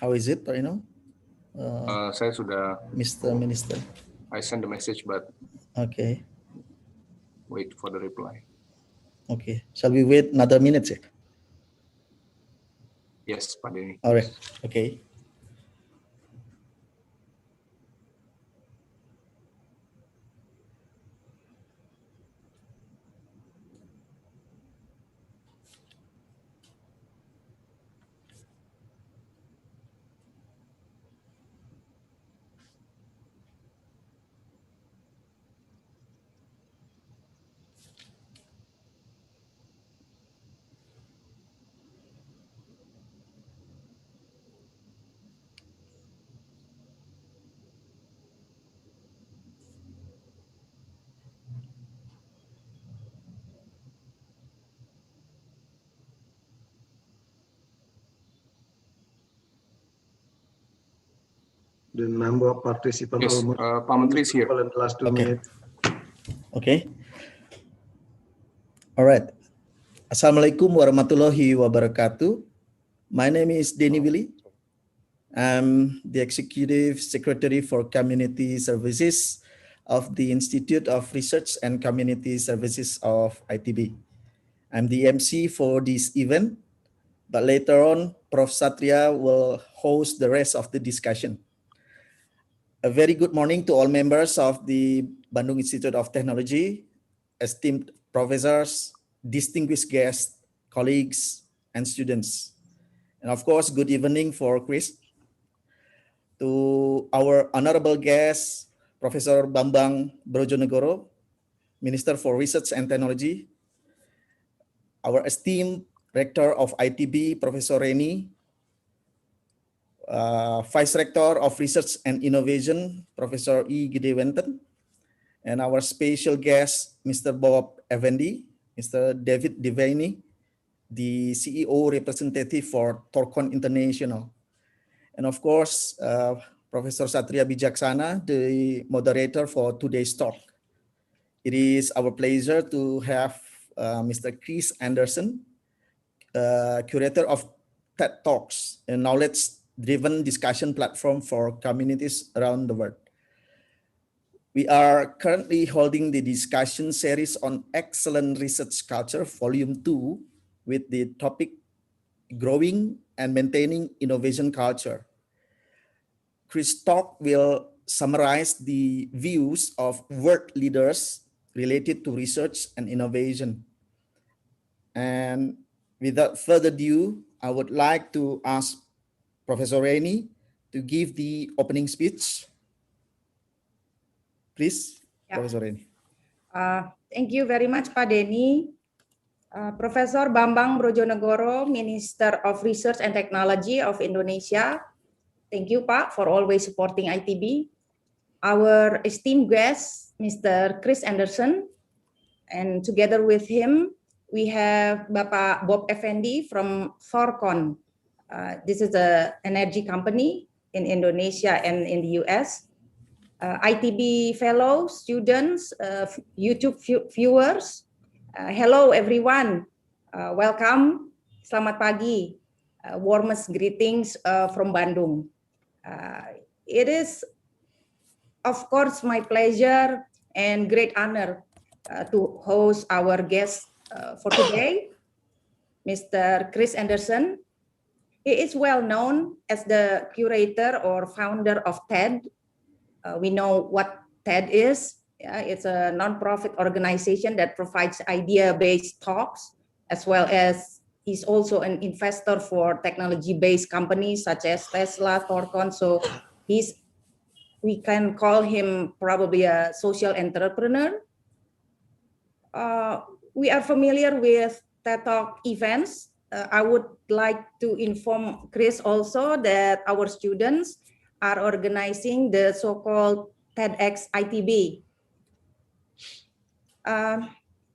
How is it right now? Saya sudah. Mr. Minister. I send the message, but okay. Wait for the reply. Okay. Shall we wait another minute, sir? Yes, Pak Denny. All right. Okay. The number of participants almost Pak Menteri is here in the last 2 minutes. Okay. All right. Assalamualaikum warahmatullahi wabarakatuh. My name is Denny Willy. I'm the Executive Secretary for Community Services of the Institute of Research and Community Services of ITB. I'm the MC for this event, but later on, Prof. Satria will host the rest of the discussion. A very good morning to all members of the Bandung Institute of Technology, esteemed professors, distinguished guests, colleagues, and students. And of course, good evening for Chris. To our honorable guest, Professor Bambang Brojonegoro, Minister for Research and Technology, our esteemed Rector of ITB, Professor Reni, Vice Rector of Research and Innovation, Professor E. Gidewenten, and our special guest, Mr. Bob Effendi, Mr. David Devaney, the CEO representative for Torcon International, and of course, Professor Satria Bijaksana, the moderator for today's talk. It is our pleasure to have Mr. Chris Anderson, Curator of TED Talks, a knowledge-driven discussion platform for communities around the world. We are currently holding the discussion series on Excellent Research Culture, Volume 2, with the topic Growing and Maintaining Innovation Culture. Chris' talk will summarize the views of world leaders related to research and innovation. And without further ado, I would like to ask Professor Reni to give the opening speech. Please, yeah. Professor Reni. Thank you very much, Pak Denny. Professor Bambang Brojonegoro, Minister of Research and Technology of Indonesia. Thank you, Pak, for always supporting ITB. Our esteemed guest, Mr. Chris Anderson, and together with him, we have Bapak Bob Effendi from Torcon. This is an energy company in Indonesia and in the US. ITB fellows, students, YouTube viewers, hello everyone, welcome, selamat pagi, warmest greetings from Bandung. It is, of course, my pleasure and great honor to host our guest for today, Mr. Chris Anderson. He is well known as the curator or founder of TED. We know what TED is. It's a non-profit organization that provides idea-based talks, as well as he's also an investor for technology-based companies such as Tesla, Torcon. So we can call him probably a social entrepreneur. We are familiar with TED Talk events. I would like to inform Chris also that our students are organizing the so-called TEDx ITB.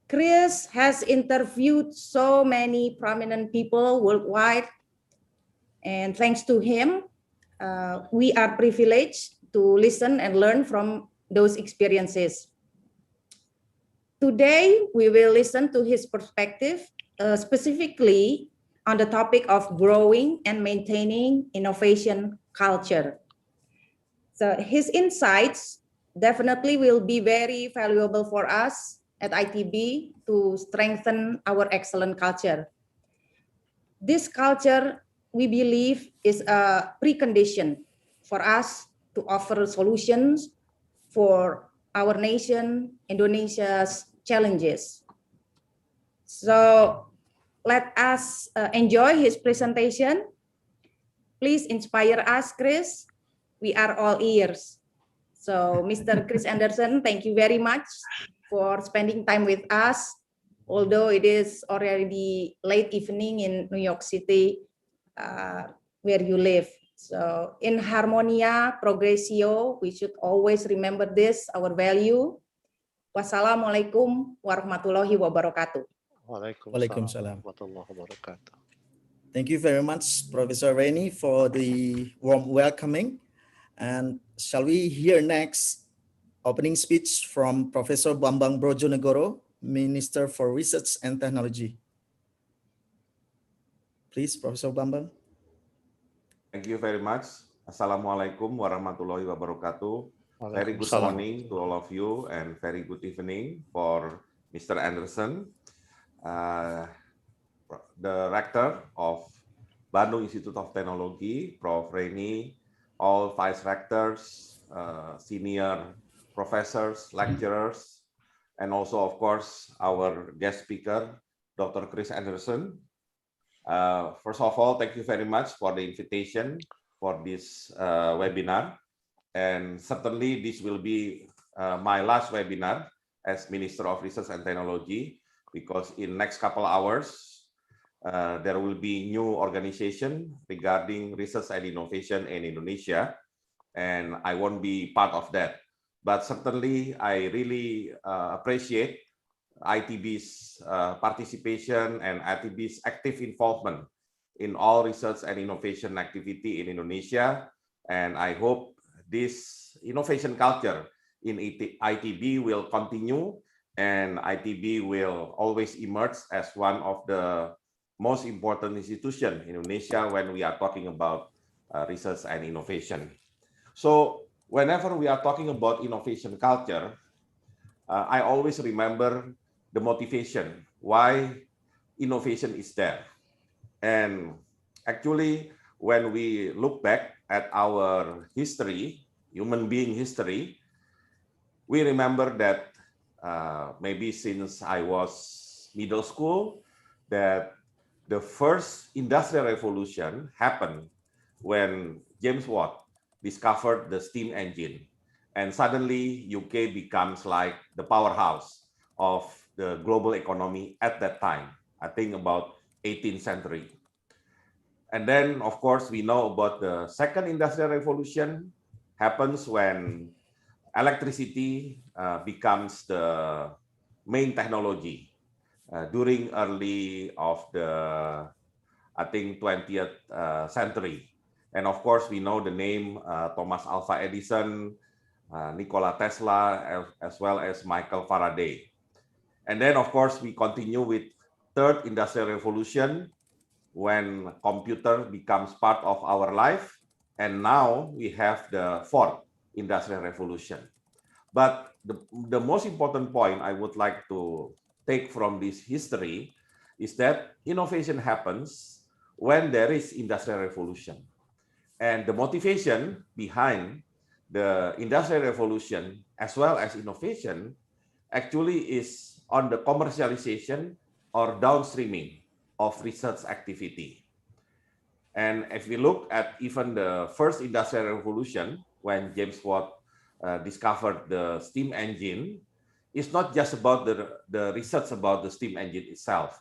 Chris has interviewed so many prominent people worldwide, and thanks to him, we are privileged to listen and learn from those experiences. Today, we will listen to his perspective, specifically on the topic of growing and maintaining innovation culture. So his insights definitely will be very valuable for us at ITB to strengthen our excellent culture. This culture, we believe, is a precondition for us to offer solutions for our nation, Indonesia's challenges. So let us enjoy his presentation. Please inspire us, Chris. We are all ears. So Mr. Chris Anderson, thank you very much for spending time with us. Although it is already late evening in New York City, where you live. So in harmonia, progressio, we should always remember this, our value. Wassalamualaikum warahmatullahi wabarakatuh. Waalaikumsalam. Warahmatullahi wabarakatuh. Thank you very much, Professor Reni, for the warm welcoming. And shall we hear next opening speech from Professor Bambang Brojonegoro, Minister for Research and Technology. Please, Professor Bambang. Thank you very much. Assalamualaikum warahmatullahi wabarakatuh. Very good morning to all of you and very good evening for Mr. Anderson, the Rector of Bandung Institut of Teknologi, Prof. Reni, all Vice Rectors, senior professors, lecturers, and also, of course, our guest speaker, Dr. Chris Anderson. First of all, thank you very much for the invitation for this webinar. And certainly this will be my last webinar as Minister of Research and Technology, because in next couple hours, there will be new organization regarding research and innovation in Indonesia, and I won't be part of that. But certainly, I really appreciate ITB's participation and ITB's active involvement in all research and innovation activity in Indonesia. And I hope this innovation culture in ITB will continue, and ITB will always emerge as one of the most important institution in Indonesia when we are talking about research and innovation. So whenever we are talking about innovation culture, I always remember the motivation, why innovation is there. And actually, when we look back at our history, human being history, we remember that maybe since I was middle school, that the first industrial revolution happened when James Watt discovered the steam engine. And suddenly UK becomes like the powerhouse of the global economy at that time, I think about 18th century. And then, of course, we know about the second industrial revolution happens when electricity becomes the main technology during early of the, I think, 20th century. And of course, we know the name Thomas Alva Edison, Nikola Tesla, as well as Michael Faraday. And then, of course, we continue with third industrial revolution when computer becomes part of our life. And now we have the fourth industrial revolution. But the most important point I would like to take from this history is that innovation happens when there is industrial revolution. And the motivation behind the industrial revolution as well as innovation actually is on the commercialization or downstreaming of research activity. And if we look at even the first industrial revolution, when James Watt discovered the steam engine, it's not just about the research about the steam engine itself,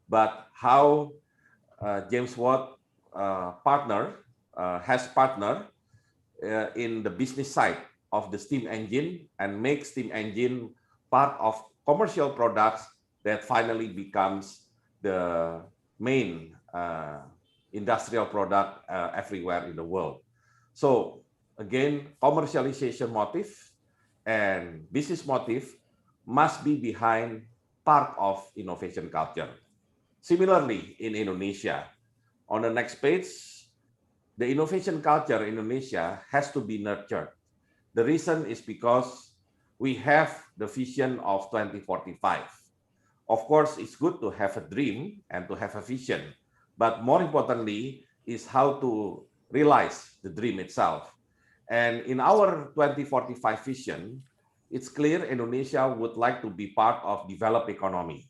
but how James Watt has partnered in the business side of the steam engine and make steam engine part of commercial products that finally becomes the main industrial product everywhere in the world. So again, commercialization motive and business motive must be behind part of innovation culture. Similarly, in Indonesia, On the next page, the innovation culture in Indonesia has to be nurtured. The reason is because we have the vision of 2045. Of course, it's good to have a dream and to have a vision, but more importantly is how to realize the dream itself. And in our 2045 vision, it's clear Indonesia would like to be part of developed economy.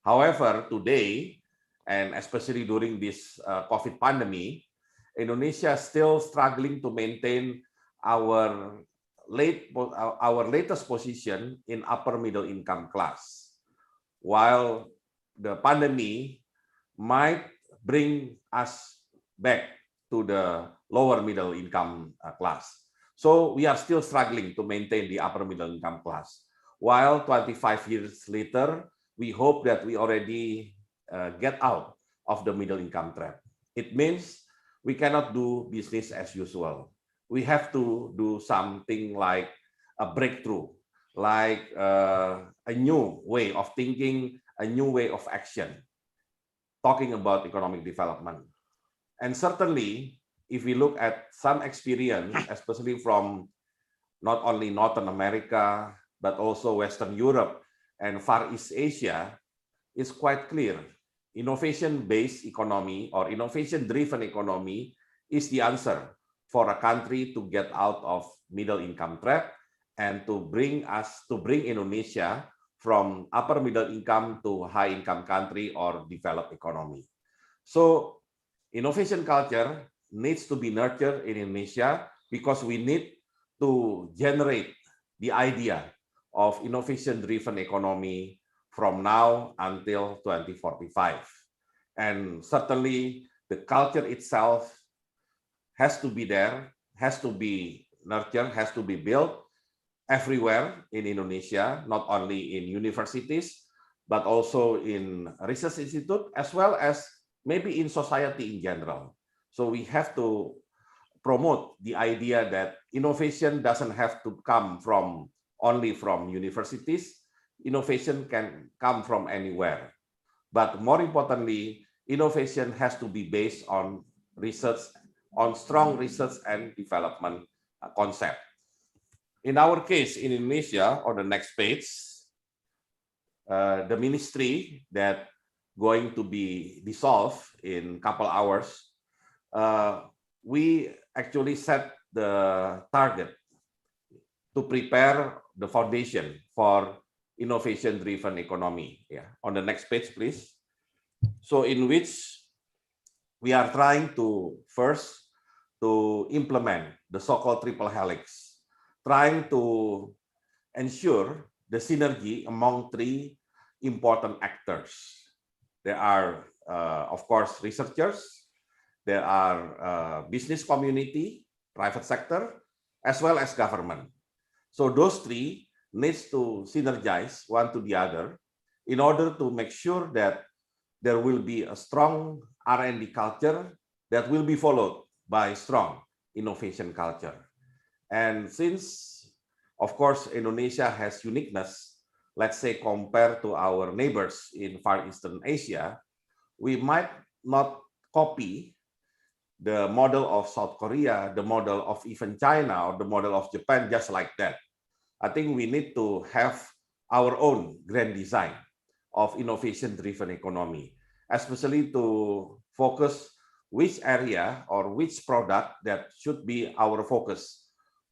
However, today, and especially during this COVID pandemic, Indonesia is still struggling to maintain our latest position in upper middle income class. While the pandemic might bring us back to the lower middle income class. So we are still struggling to maintain the upper middle income class. While 25 years later, we hope that we already get out of the middle income trap. It means we cannot do business as usual. We have to do something like a breakthrough, like a new way of thinking, a new way of action, talking about economic development. And certainly, if we look at some experience, especially from not only Northern America, but also Western Europe and Far East Asia, it's quite clear. Innovation-based economy or innovation-driven economy is the answer for a country to get out of middle income trap and to bring Indonesia from upper middle income to high income country or developed economy. So innovation culture needs to be nurtured in Indonesia because we need to generate the idea of innovation-driven economy from now until 2045. And certainly the culture itself has to be there, has to be nurtured, has to be built everywhere in Indonesia, not only in universities, but also in research institute, as well as maybe in society in general. So we have to promote the idea that innovation doesn't have to come only from universities. Innovation can come from anywhere. But more importantly, innovation has to be based on research, on strong research and development concept. In our case, in Indonesia, on the next page, the ministry that going to be dissolved in a couple hours, we actually set the target to prepare the foundation for innovation-driven economy. Yeah. On the next page, please. So in which we are trying to first to implement the so-called Triple Helix, trying to ensure the synergy among three important actors. There are, of course, researchers, there are business community, private sector, as well as government. So those three needs to synergize one to the other in order to make sure that there will be a strong R&D culture that will be followed by strong innovation culture. And since, of course, Indonesia has uniqueness, let's say compared to our neighbors in Far Eastern Asia, we might not copy the model of South Korea, the model of even China, or the model of Japan just like that. I think we need to have our own grand design of innovation-driven economy, especially to focus which area or which product that should be our focus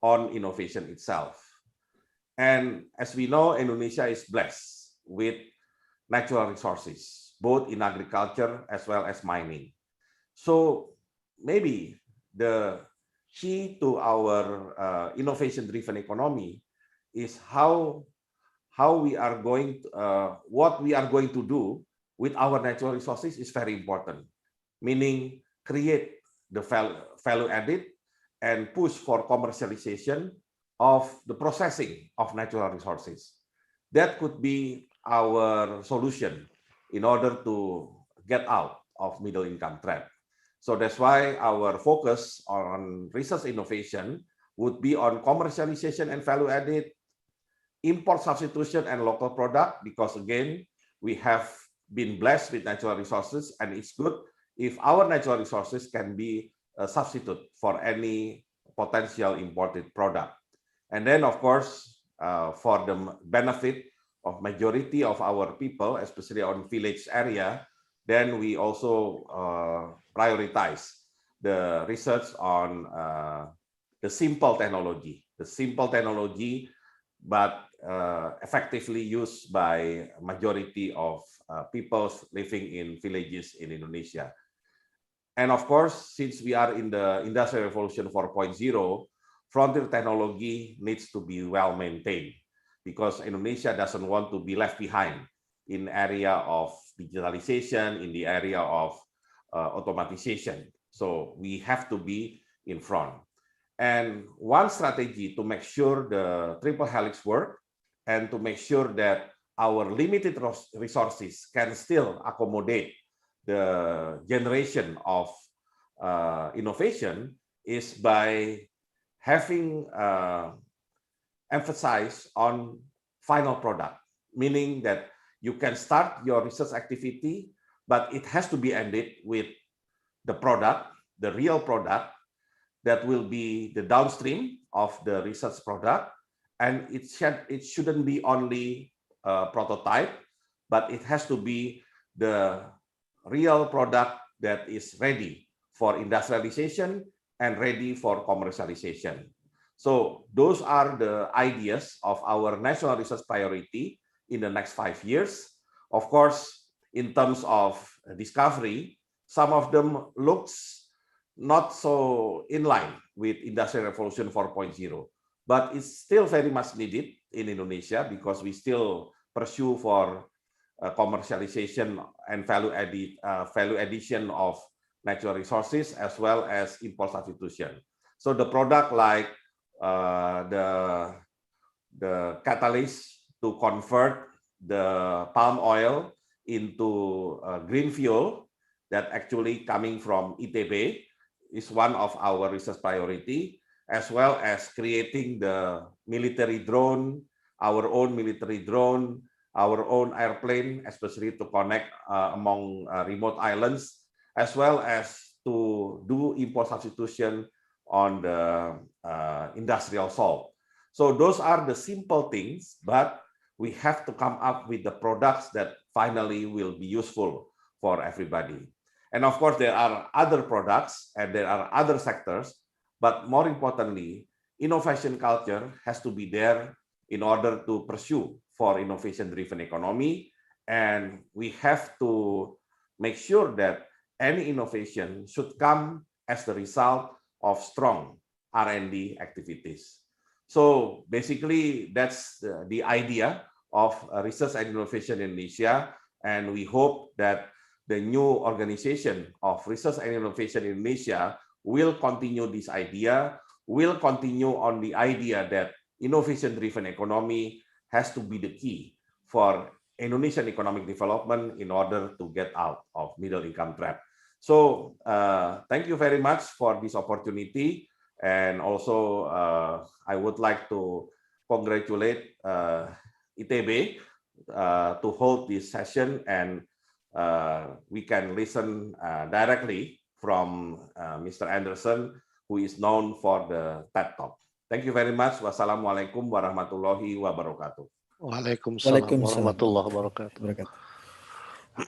on innovation itself. And as we know, Indonesia is blessed with natural resources, both in agriculture as well as mining. So maybe the key to our innovation-driven economy is how we are going to, what we are going to do with our natural resources is very important. Meaning create the value added and push for commercialization of the processing of natural resources. That could be our solution in order to get out of middle income trap. So that's why our focus on research innovation would be on commercialization and value added, import substitution and local product, because again, we have been blessed with natural resources and it's good if our natural resources can be a substitute for any potential imported product. And then, of course, for the benefit of majority of our people, especially on village area, then we also prioritize the research on the simple technology, but effectively used by majority of people living in villages in Indonesia. And of course, since we are in the Industrial Revolution 4.0, frontier technology needs to be well maintained, because Indonesia doesn't want to be left behind in area of digitalization, in the area of automatization. So we have to be in front. And one strategy to make sure the Triple Helix work and to make sure that our limited resources can still accommodate the generation of innovation is by having emphasis on final product, meaning that you can start your research activity, but it has to be ended with the product, the real product that will be the downstream of the research product. And it shouldn't be only a prototype, but it has to be the real product that is ready for industrialization and ready for commercialization. So those are the ideas of our national research priority in the next 5 years. Of course, in terms of discovery, some of them looks not so in line with Industrial Revolution 4.0, but it's still very much needed in Indonesia because we still pursue for commercialization and value addition of natural resources as well as import substitution. So the product like the catalyst to convert the palm oil into green fuel that actually coming from ITB is one of our research priority, as well as creating the military drone, our own military drone, our own airplane, especially to connect among remote islands, as well as to do import substitution on the industrial salt. So those are the simple things, but we have to come up with the products that finally will be useful for everybody. And of course, there are other products and there are other sectors, but more importantly, innovation culture has to be there in order to pursue for innovation-driven economy. And we have to make sure that any innovation should come as the result of strong R&D activities. So basically, that's the idea of research and innovation in Indonesia. And we hope that the new organization of research and innovation in Indonesia will continue this idea, will continue on the idea that innovation-driven economy has to be the key for Indonesian economic development in order to get out of middle income trap. So thank you very much for this opportunity. And also I would like to congratulate ITB to hold this session, and we can listen directly from Mr. Anderson, who is known for the TED Talk. Thank you very much. Wassalamualaikum warahmatullahi wabarakatuh. Waalaikumsalam warahmatullahi wabarakatuh.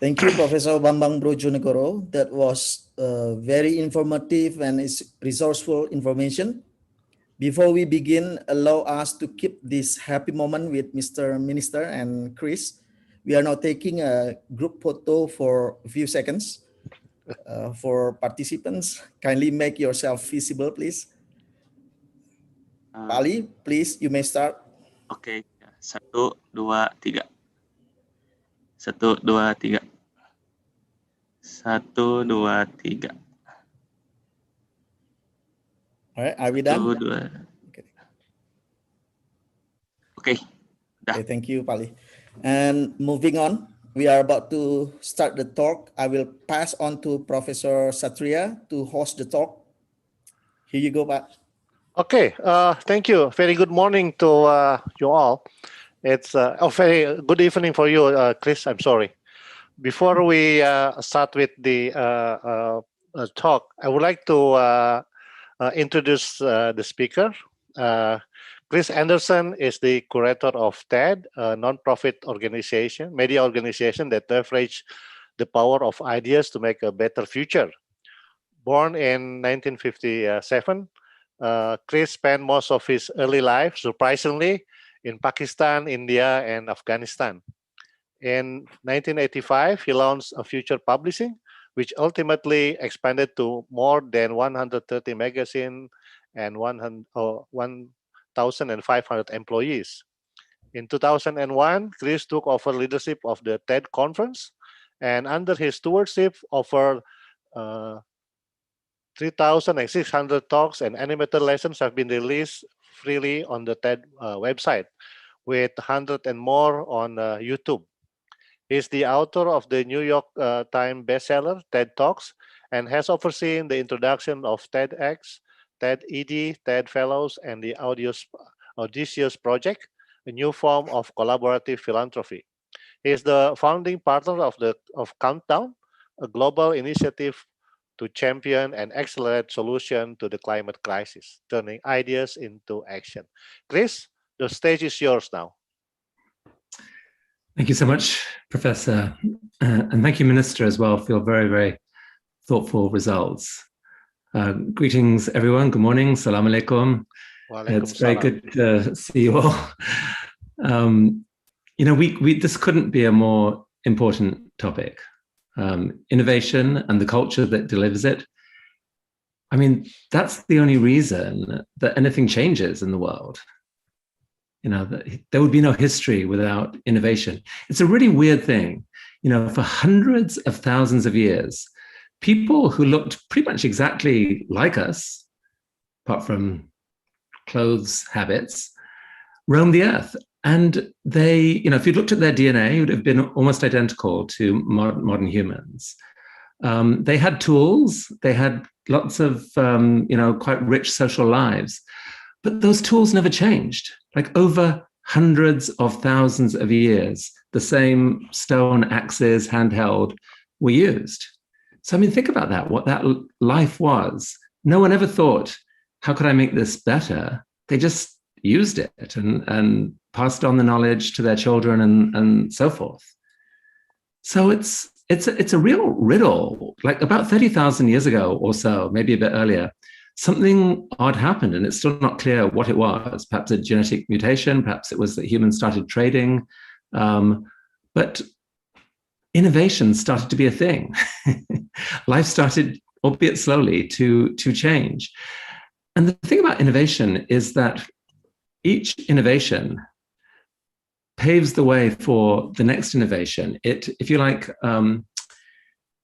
Thank you, Professor Bambang Brojonegoro. That was very informative and resourceful information. Before we begin, allow us to keep this happy moment with Mr. Minister and Chris. We are now taking a group photo for a few seconds. For participants, kindly make yourself visible, please. Ali, please, you may start. Oke, 1, 2, 3. 1, 2, 3. 1, 2, 3. All right, are we done? 1, 2. Okay. Okay, thank you, Pali. And moving on, we are about to start the talk. I will pass on to Professor Satria to host the talk. Here you go, Pak. Okay, thank you. Very good morning to you all. It's a very good evening for you, Chris. I'm sorry. before we start with the talk, I would like to introduce the speaker. Chris Anderson is the curator of TED, a non-profit organization, media organization that leverage the power of ideas to make a better future. Born in 1957, Chris spent most of his early life, surprisingly, in Pakistan, India, and Afghanistan. In 1985, he launched a Future Publishing, which ultimately expanded to more than 130 magazines and 1,500 employees. In 2001, Chris took over leadership of the TED conference, and under his stewardship, over 3,600 talks and animated lessons have been released freely on the TED website, with 100 and more on YouTube. He's the author of the New York Times bestseller, TED Talks, and has overseen the introduction of TEDx, TED-ED, TED Fellows, and the Audacious Project, a new form of collaborative philanthropy. He is the founding partner of Countdown, a global initiative to champion and accelerate solutions to the climate crisis, turning ideas into action. Chris, the stage is yours now. Thank you so much, Professor. And thank you, Minister, as well, for your very, very thoughtful results. Greetings, everyone. Good morning. Salam alaikum. It's very good to see you all. This couldn't be a more important topic. Innovation and the culture that delivers it. I mean, that's the only reason that anything changes in the world. There would be no history without innovation. It's a really weird thing. For hundreds of thousands of years, people who looked pretty much exactly like us, apart from clothes habits, roamed the earth. And they, if you looked at their DNA, it would have been almost identical to modern humans. They had tools, they had lots of, quite rich social lives, but those tools never changed. Like over hundreds of thousands of years, the same stone axes, handheld, were used. So, think about that, what that life was. No one ever thought, how could I make this better? They just used it and passed on the knowledge to their children and so forth. So it's a real riddle. Like about 30,000 years ago or so, maybe a bit earlier, something odd happened, and it's still not clear what it was. Perhaps a genetic mutation, perhaps it was that humans started trading, but innovation started to be a thing. Life started, albeit slowly, to change. And the thing about innovation is that each innovation paves the way for the next innovation. It, if you like,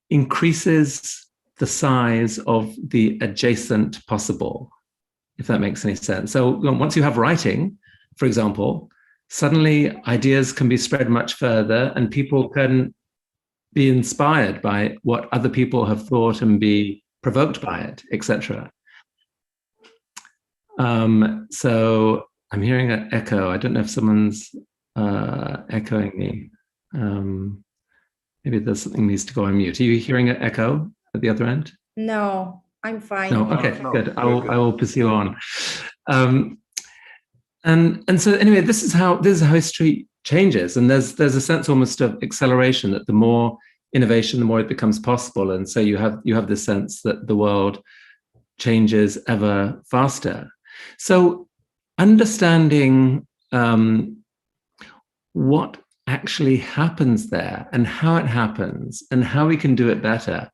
increases the size of the adjacent possible, if that makes any sense. So once you have writing, for example, suddenly ideas can be spread much further and people can be inspired by what other people have thought and be provoked by it, etc. So I'm hearing an echo. I don't know if someone's echoing me. Maybe there's something needs to go on mute. Are you hearing an echo at the other end? No, I'm fine. No, okay, good. I will pursue on. And so anyway, this is how history changes, and there's a sense almost of acceleration, that the more innovation, the more it becomes possible, and so you have this sense that the world changes ever faster. So understanding what actually happens there and how it happens and how we can do it better,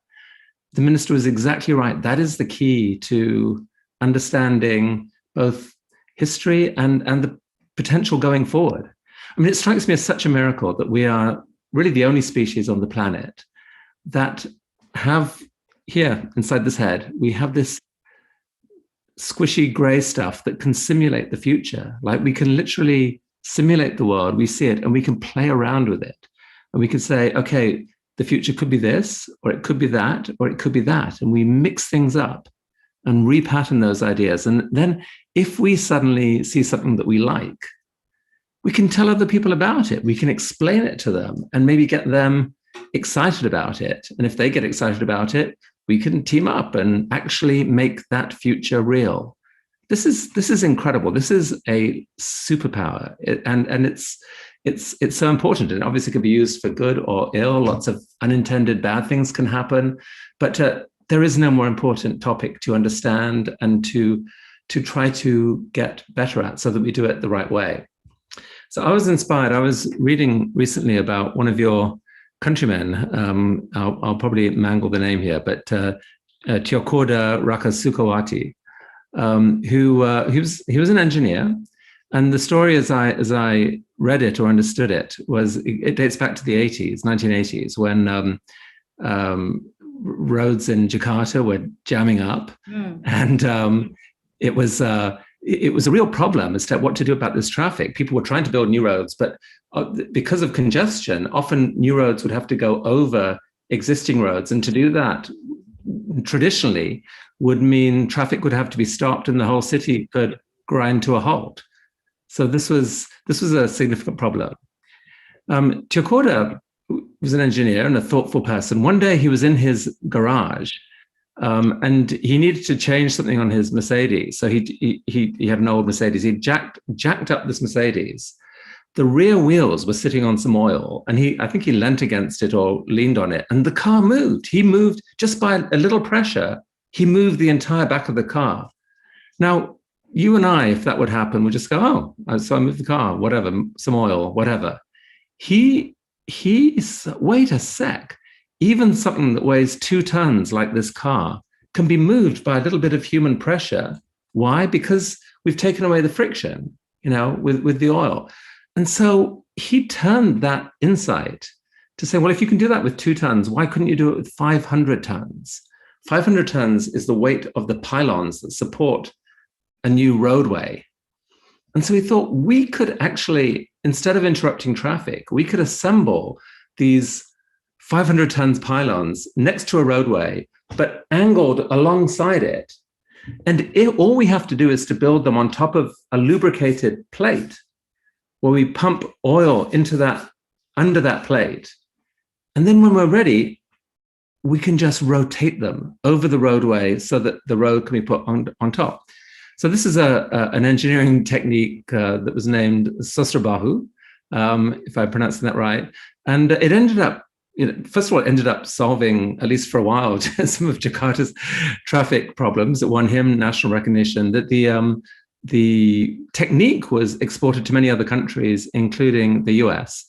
the minister was exactly right. That is the key to understanding both history and the potential going forward. I mean, it strikes me as such a miracle that we are really the only species on the planet that have here inside this head, we have this squishy gray stuff that can simulate the future. Like we can literally simulate the world, we see it, and we can play around with it. And we can say, okay, the future could be this, or it could be that, or it could be that. And we mix things up and repattern those ideas. And then if we suddenly see something that we like, we can tell other people about it. We can explain it to them and maybe get them excited about it. And if they get excited about it, we can team up and actually make that future real. This is incredible. This is a superpower, and it's so important. And obviously, it can be used for good or ill. Lots of unintended bad things can happen, but there is no more important topic to understand and to try to get better at, so that we do it the right way. So I was inspired. I was reading recently about one of your countrymen. I'll probably mangle the name here, but Tiokoda Rakasukawati. He was an engineer, and the story as I read it or understood it was it dates back to the 1980s, when roads in Jakarta were jamming up, and it was a real problem as to what to do about this traffic. People were trying to build new roads, but because of congestion, often new roads would have to go over existing roads, and to do that traditionally would mean traffic would have to be stopped and the whole city could grind to a halt. So this was a significant problem. Tiokoda was an engineer and a thoughtful person. One day he was in his garage, and he needed to change something on his Mercedes. So he had an old Mercedes. He jacked up this Mercedes. The rear wheels were sitting on some oil, and I think he leant against it or leaned on it, and the car moved. He moved just by a little pressure. He moved the entire back of the car. Now, you and I, if that would happen, would just go, oh, so I moved the car, whatever, some oil, whatever. Wait a sec. Even something that weighs 2 tons like this car can be moved by a little bit of human pressure. Why? Because we've taken away the friction, with the oil. And so he turned that insight to say, well, if you can do that with 2 tons, why couldn't you do it with 500 tons? 500 tons is the weight of the pylons that support a new roadway. And so he thought we could actually, instead of interrupting traffic, we could assemble these 500 tons pylons next to a roadway, but angled alongside it. And all we have to do is to build them on top of a lubricated plate where we pump oil under that plate. And then when we're ready, we can just rotate them over the roadway so that the road can be put on top. So this is an engineering technique that was named Sosrabahu, if I'm pronouncing that right. And it ended up, first of all, it ended up solving, at least for a while, some of Jakarta's traffic problems. It won him national recognition. That the technique was exported to many other countries, including the US.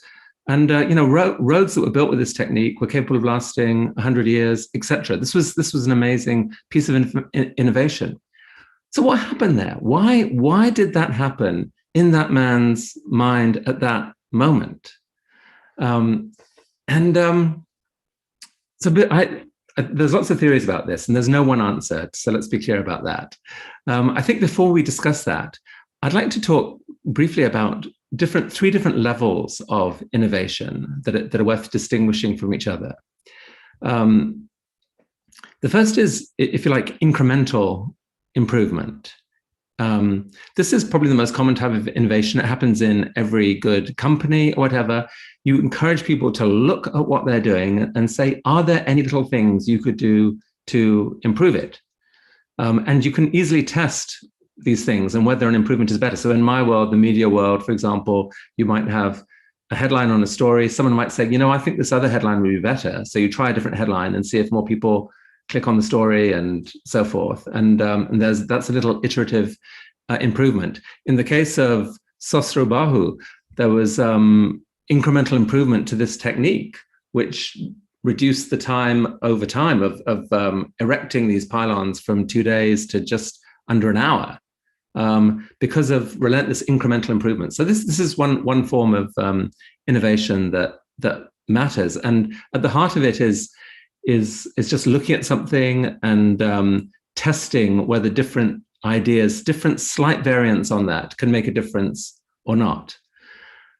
And roads that were built with this technique were capable of lasting 100 years, etc. This was an amazing piece of innovation. So what happened there? Why did that happen in that man's mind at that moment? There's lots of theories about this, and there's no one answer. So let's be clear about that. I think before we discuss that, I'd like to talk briefly about three different levels of innovation that are worth distinguishing from each other. The first is, if you like, incremental improvement. This is probably the most common type of innovation. It happens in every good company or whatever. You encourage people to look at what they're doing and say, are there any little things you could do to improve it? And you can easily test these things and whether an improvement is better. So in my world, the media world, for example, you might have a headline on a story. Someone might say, I think this other headline would be better. So you try a different headline and see if more people click on the story and so forth. And that's a little iterative improvement. In the case of Sosrabahu, there was incremental improvement to this technique, which reduced the time over time of erecting these pylons from 2 days to just under an hour because of relentless incremental improvement. So this is one form of innovation that matters. And at the heart of it is just looking at something and testing whether different ideas, different slight variants on that can make a difference or not.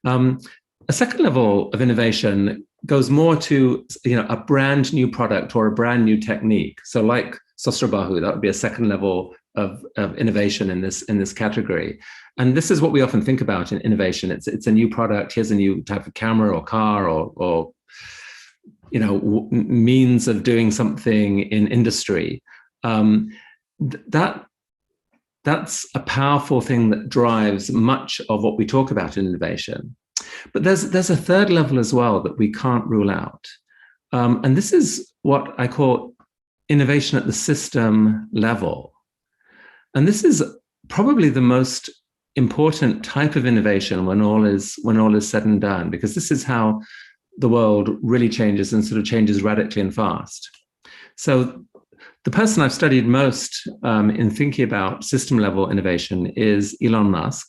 A second level of innovation goes more to a brand new product or a brand new technique. So like Sosrabahu, that would be a second level of innovation in this category. And this is what we often think about in innovation. It's a new product. Here's a new type of camera or car or means of doing something in industry. That's a powerful thing that drives much of what we talk about in innovation. But there's a third level as well that we can't rule out. And this is what I call innovation at the system level. And this is probably the most important type of innovation when all is said and done, because this is how the world really changes and sort of changes radically and fast. So the person I've studied most in thinking about system level innovation is Elon Musk,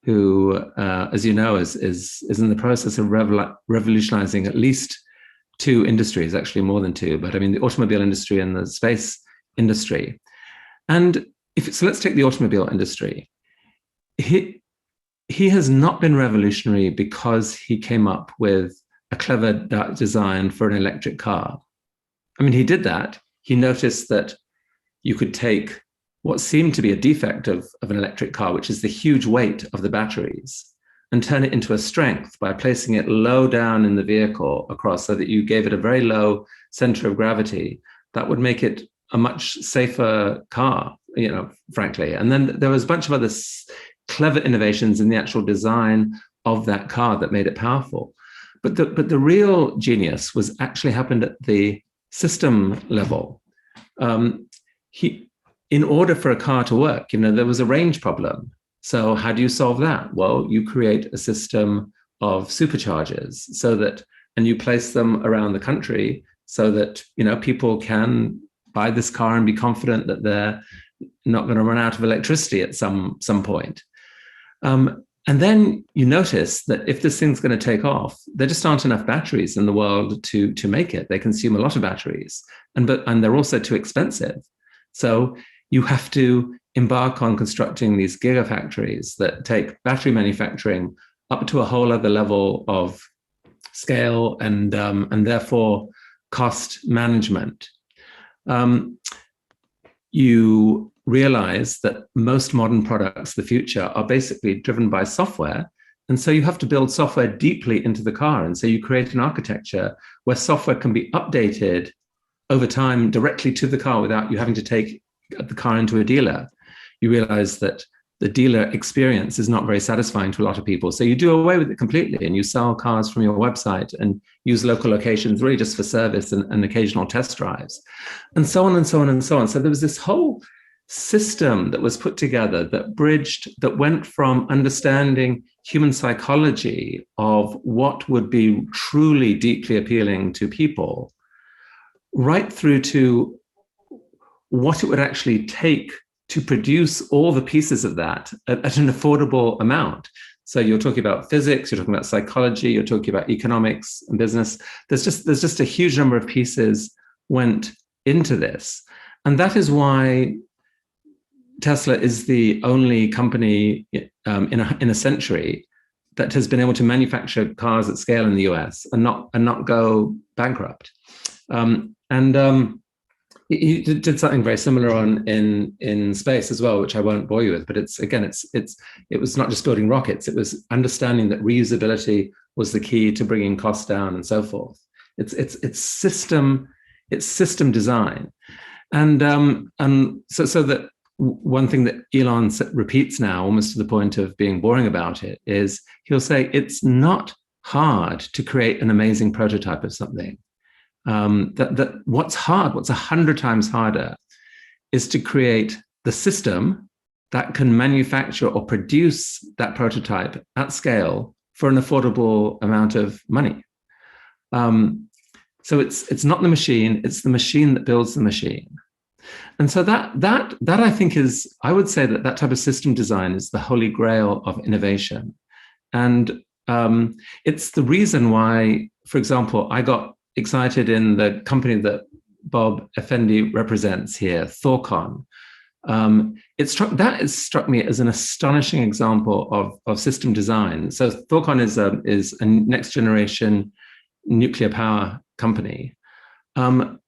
who, as you know, is in the process of revolutionizing at least two industries, actually more than two, but I mean the automobile industry and the space industry. And so let's take the automobile industry. He has not been revolutionary because he came up with a clever design for an electric car. I mean, he did that. He noticed that you could take what seemed to be a defect of an electric car, which is the huge weight of the batteries, and turn it into a strength by placing it low down in the vehicle across, so that you gave it a very low center of gravity. That would make it a much safer car, frankly. And then there was a bunch of other clever innovations in the actual design of that car that made it powerful. But the real genius was actually happened at the system level. In order for a car to work, there was a range problem. So how do you solve that? Well, you create a system of superchargers and you place them around the country so that, people can buy this car and be confident that they're not going to run out of electricity at some point. And then you notice that if this thing's going to take off, there just aren't enough batteries in the world to make it. They consume a lot of batteries, and they're also too expensive. So you have to embark on constructing these gigafactories that take battery manufacturing up to a whole other level of scale and therefore cost management. You realize that most modern products of the future are basically driven by software. And so you have to build software deeply into the car. And so you create an architecture where software can be updated over time directly to the car without you having to take the car into a dealer. You realize that the dealer experience is not very satisfying to a lot of people. So you do away with it completely and you sell cars from your website and use local locations really just for service and occasional test drives, and so on and so on and so on. So there was this whole system that was put together that went from understanding human psychology of what would be truly deeply appealing to people, right through to what it would actually take to produce all the pieces of that at an affordable amount. So you're talking about physics, you're talking about psychology, you're talking about economics and business. There's just a huge number of pieces went into this. And that is why Tesla is the only company in a century that has been able to manufacture cars at scale in the US and not go bankrupt. He did something very similar in space as well, which I won't bore you with. But it was not just building rockets; it was understanding that reusability was the key to bringing costs down and so forth. It's system design, and so that one thing that Elon repeats now, almost to the point of being boring about it, is he'll say it's not hard to create an amazing prototype of something. What's 100 times harder is to create the system that can manufacture or produce that prototype at scale for an affordable amount of money. So it's not the machine, it's the machine that builds the machine. And so that I think is, I would say that type of system design is the holy grail of innovation. And it's the reason why, for example, I got excited in the company that Bob Effendi represents here, Thorcon. It struck me as an astonishing example of system design. So Thorcon is a next generation nuclear power company, and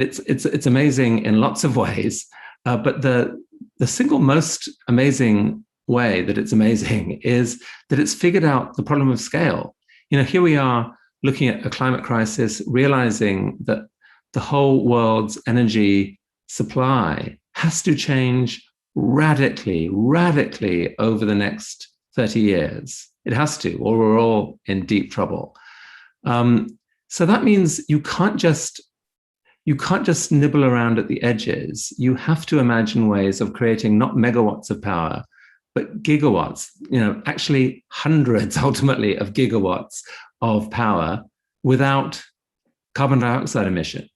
it's amazing in lots of ways. But the single most amazing way that it's amazing is that it's figured out the problem of scale. Here we are looking at a climate crisis, realizing that the whole world's energy supply has to change radically over the next 30 years. It has to, or we're all in deep trouble. So that means you can't just nibble around at the edges. You have to imagine ways of creating not megawatts of power, but gigawatts, actually hundreds ultimately of gigawatts of power without carbon dioxide emission.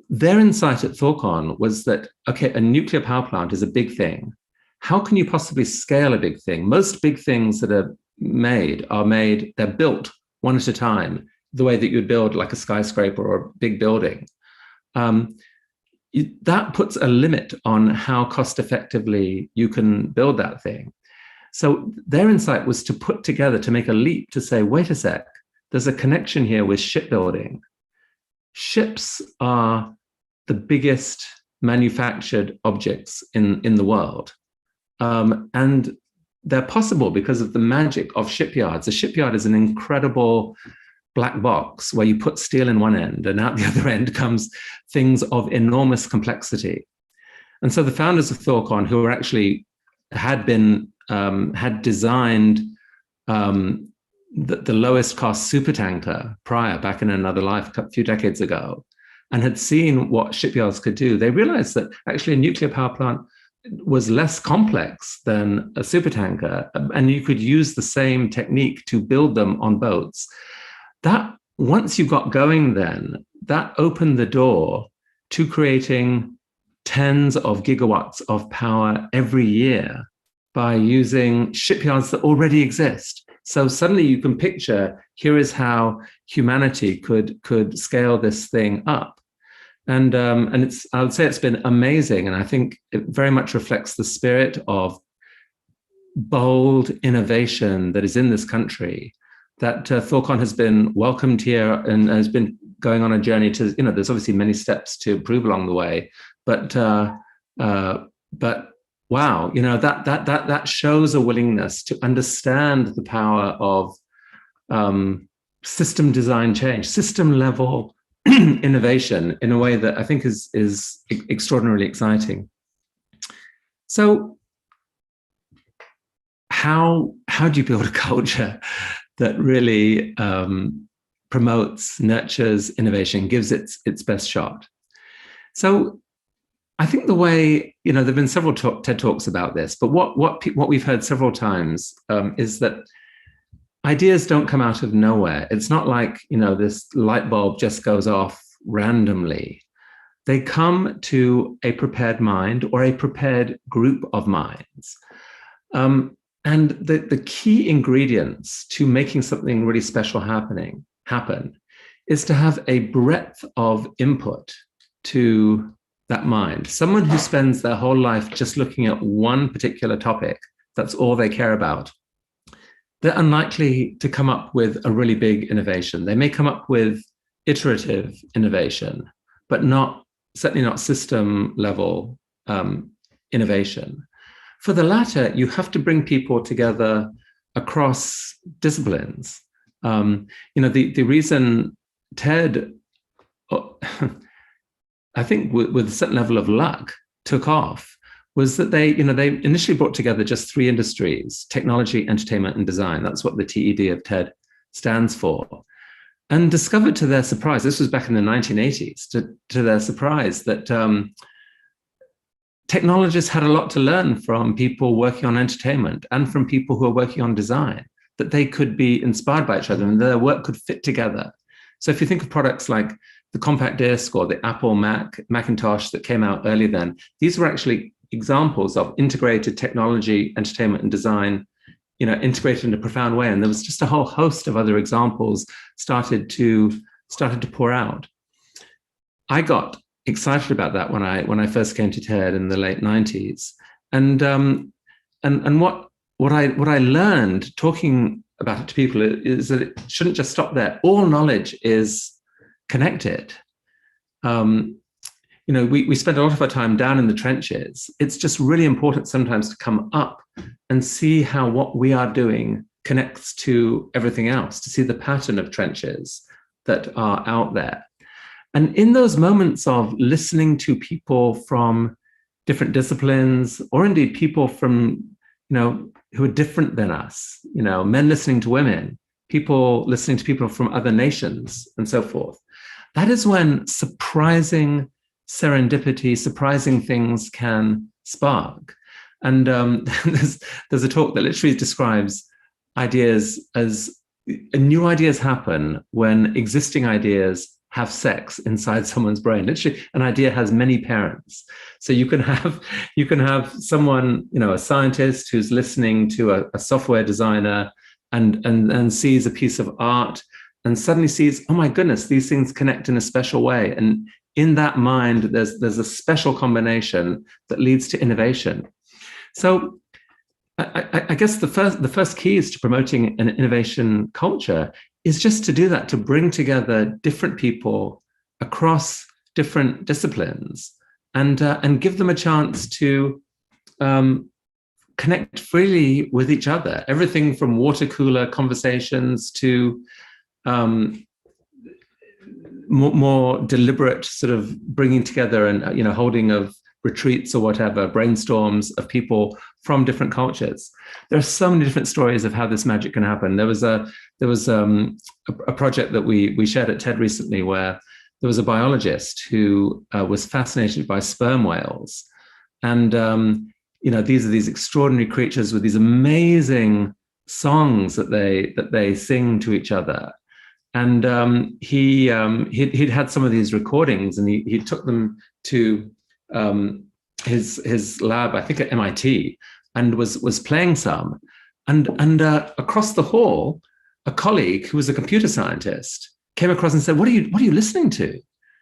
Their insight at Thorcon was that, okay, a nuclear power plant is a big thing. How can you possibly scale a big thing? Most big things that are made, they're built one at a time, the way that you'd build like a skyscraper or a big building. That puts a limit on how cost effectively you can build that thing. So their insight was to put together, to make a leap, to say, wait a sec, there's a connection here with shipbuilding. Ships are the biggest manufactured objects in the world. And they're possible because of the magic of shipyards. A shipyard is an incredible black box where you put steel in one end and out the other end comes things of enormous complexity. And so the founders of Thorcon, who were actually had designed the lowest cost supertanker prior, back in another life a few decades ago, and had seen what shipyards could do, they realized that actually a nuclear power plant was less complex than a supertanker, and you could use the same technique to build them on boats. That, once you got going then, that opened the door to creating tens of gigawatts of power every year by using shipyards that already exist. So suddenly you can picture, here is how humanity could scale this thing up. And I would say it's been amazing. And I think it very much reflects the spirit of bold innovation that is in this country, that Thorcon has been welcomed here and has been going on a journey to, there's obviously many steps to improve along the way, but wow, that shows a willingness to understand the power of system design change, system level innovation in a way that I think is extraordinarily exciting. So how do you build a culture that really promotes, nurtures innovation, gives its best shot? So I think the way, there've been several TED Talks about this, but what we've heard several times is that ideas don't come out of nowhere. It's not like, this light bulb just goes off randomly. They come to a prepared mind or a prepared group of minds. And the key ingredients to making something really special happen is to have a breadth of input to that mind. Someone who spends their whole life just looking at one particular topic, that's all they care about, they're unlikely to come up with a really big innovation. They may come up with iterative innovation, but certainly not system level innovation. For the latter, you have to bring people together across disciplines. The reason TED, I think with a certain level of luck, took off was that they initially brought together just 3 industries: technology, entertainment, and design. That's what the TED of TED stands for. And discovered to their surprise, this was back in the 1980s, to their surprise, that technologists had a lot to learn from people working on entertainment and from people who are working on design, that they could be inspired by each other and their work could fit together. So if you think of products like the compact disc or the Apple Macintosh that came out earlier then, these were actually examples of integrated technology, entertainment, and design, integrated in a profound way. And there was just a whole host of other examples started to pour out. I got excited about that when I first came to TED in the late 90s. And what I learned talking about it to people is that it shouldn't just stop there. All knowledge is connected. We spend a lot of our time down in the trenches. It's just really important sometimes to come up and see how what we are doing connects to everything else, to see the pattern of trenches that are out there. And in those moments of listening to people from different disciplines, or indeed people from, who are different than us, men listening to women, people listening to people from other nations and so forth, that is when surprising serendipity, surprising things can spark. And there's a talk that literally describes ideas as new ideas happen when existing ideas have sex inside someone's brain. Literally, an idea has many parents. So you can have someone, a scientist who's listening to a software designer and sees a piece of art and suddenly sees, oh my goodness, these things connect in a special way. And in that mind, there's a special combination that leads to innovation. So I guess the first keys to promoting an innovation culture is just to do that, to bring together different people across different disciplines and give them a chance to connect freely with each other. Everything from water cooler conversations to more deliberate sort of bringing together and holding of retreats or whatever, brainstorms of people from different cultures. There are so many different stories of how this magic can happen. There was a project that we shared at TED recently where there was a biologist who was fascinated by sperm whales, and these are these extraordinary creatures with these amazing songs that they sing to each other. And he'd had some of these recordings, and he took them to his lab, I think at MIT, and was playing some. And across the hall, a colleague who was a computer scientist came across and said, "What are you listening to?"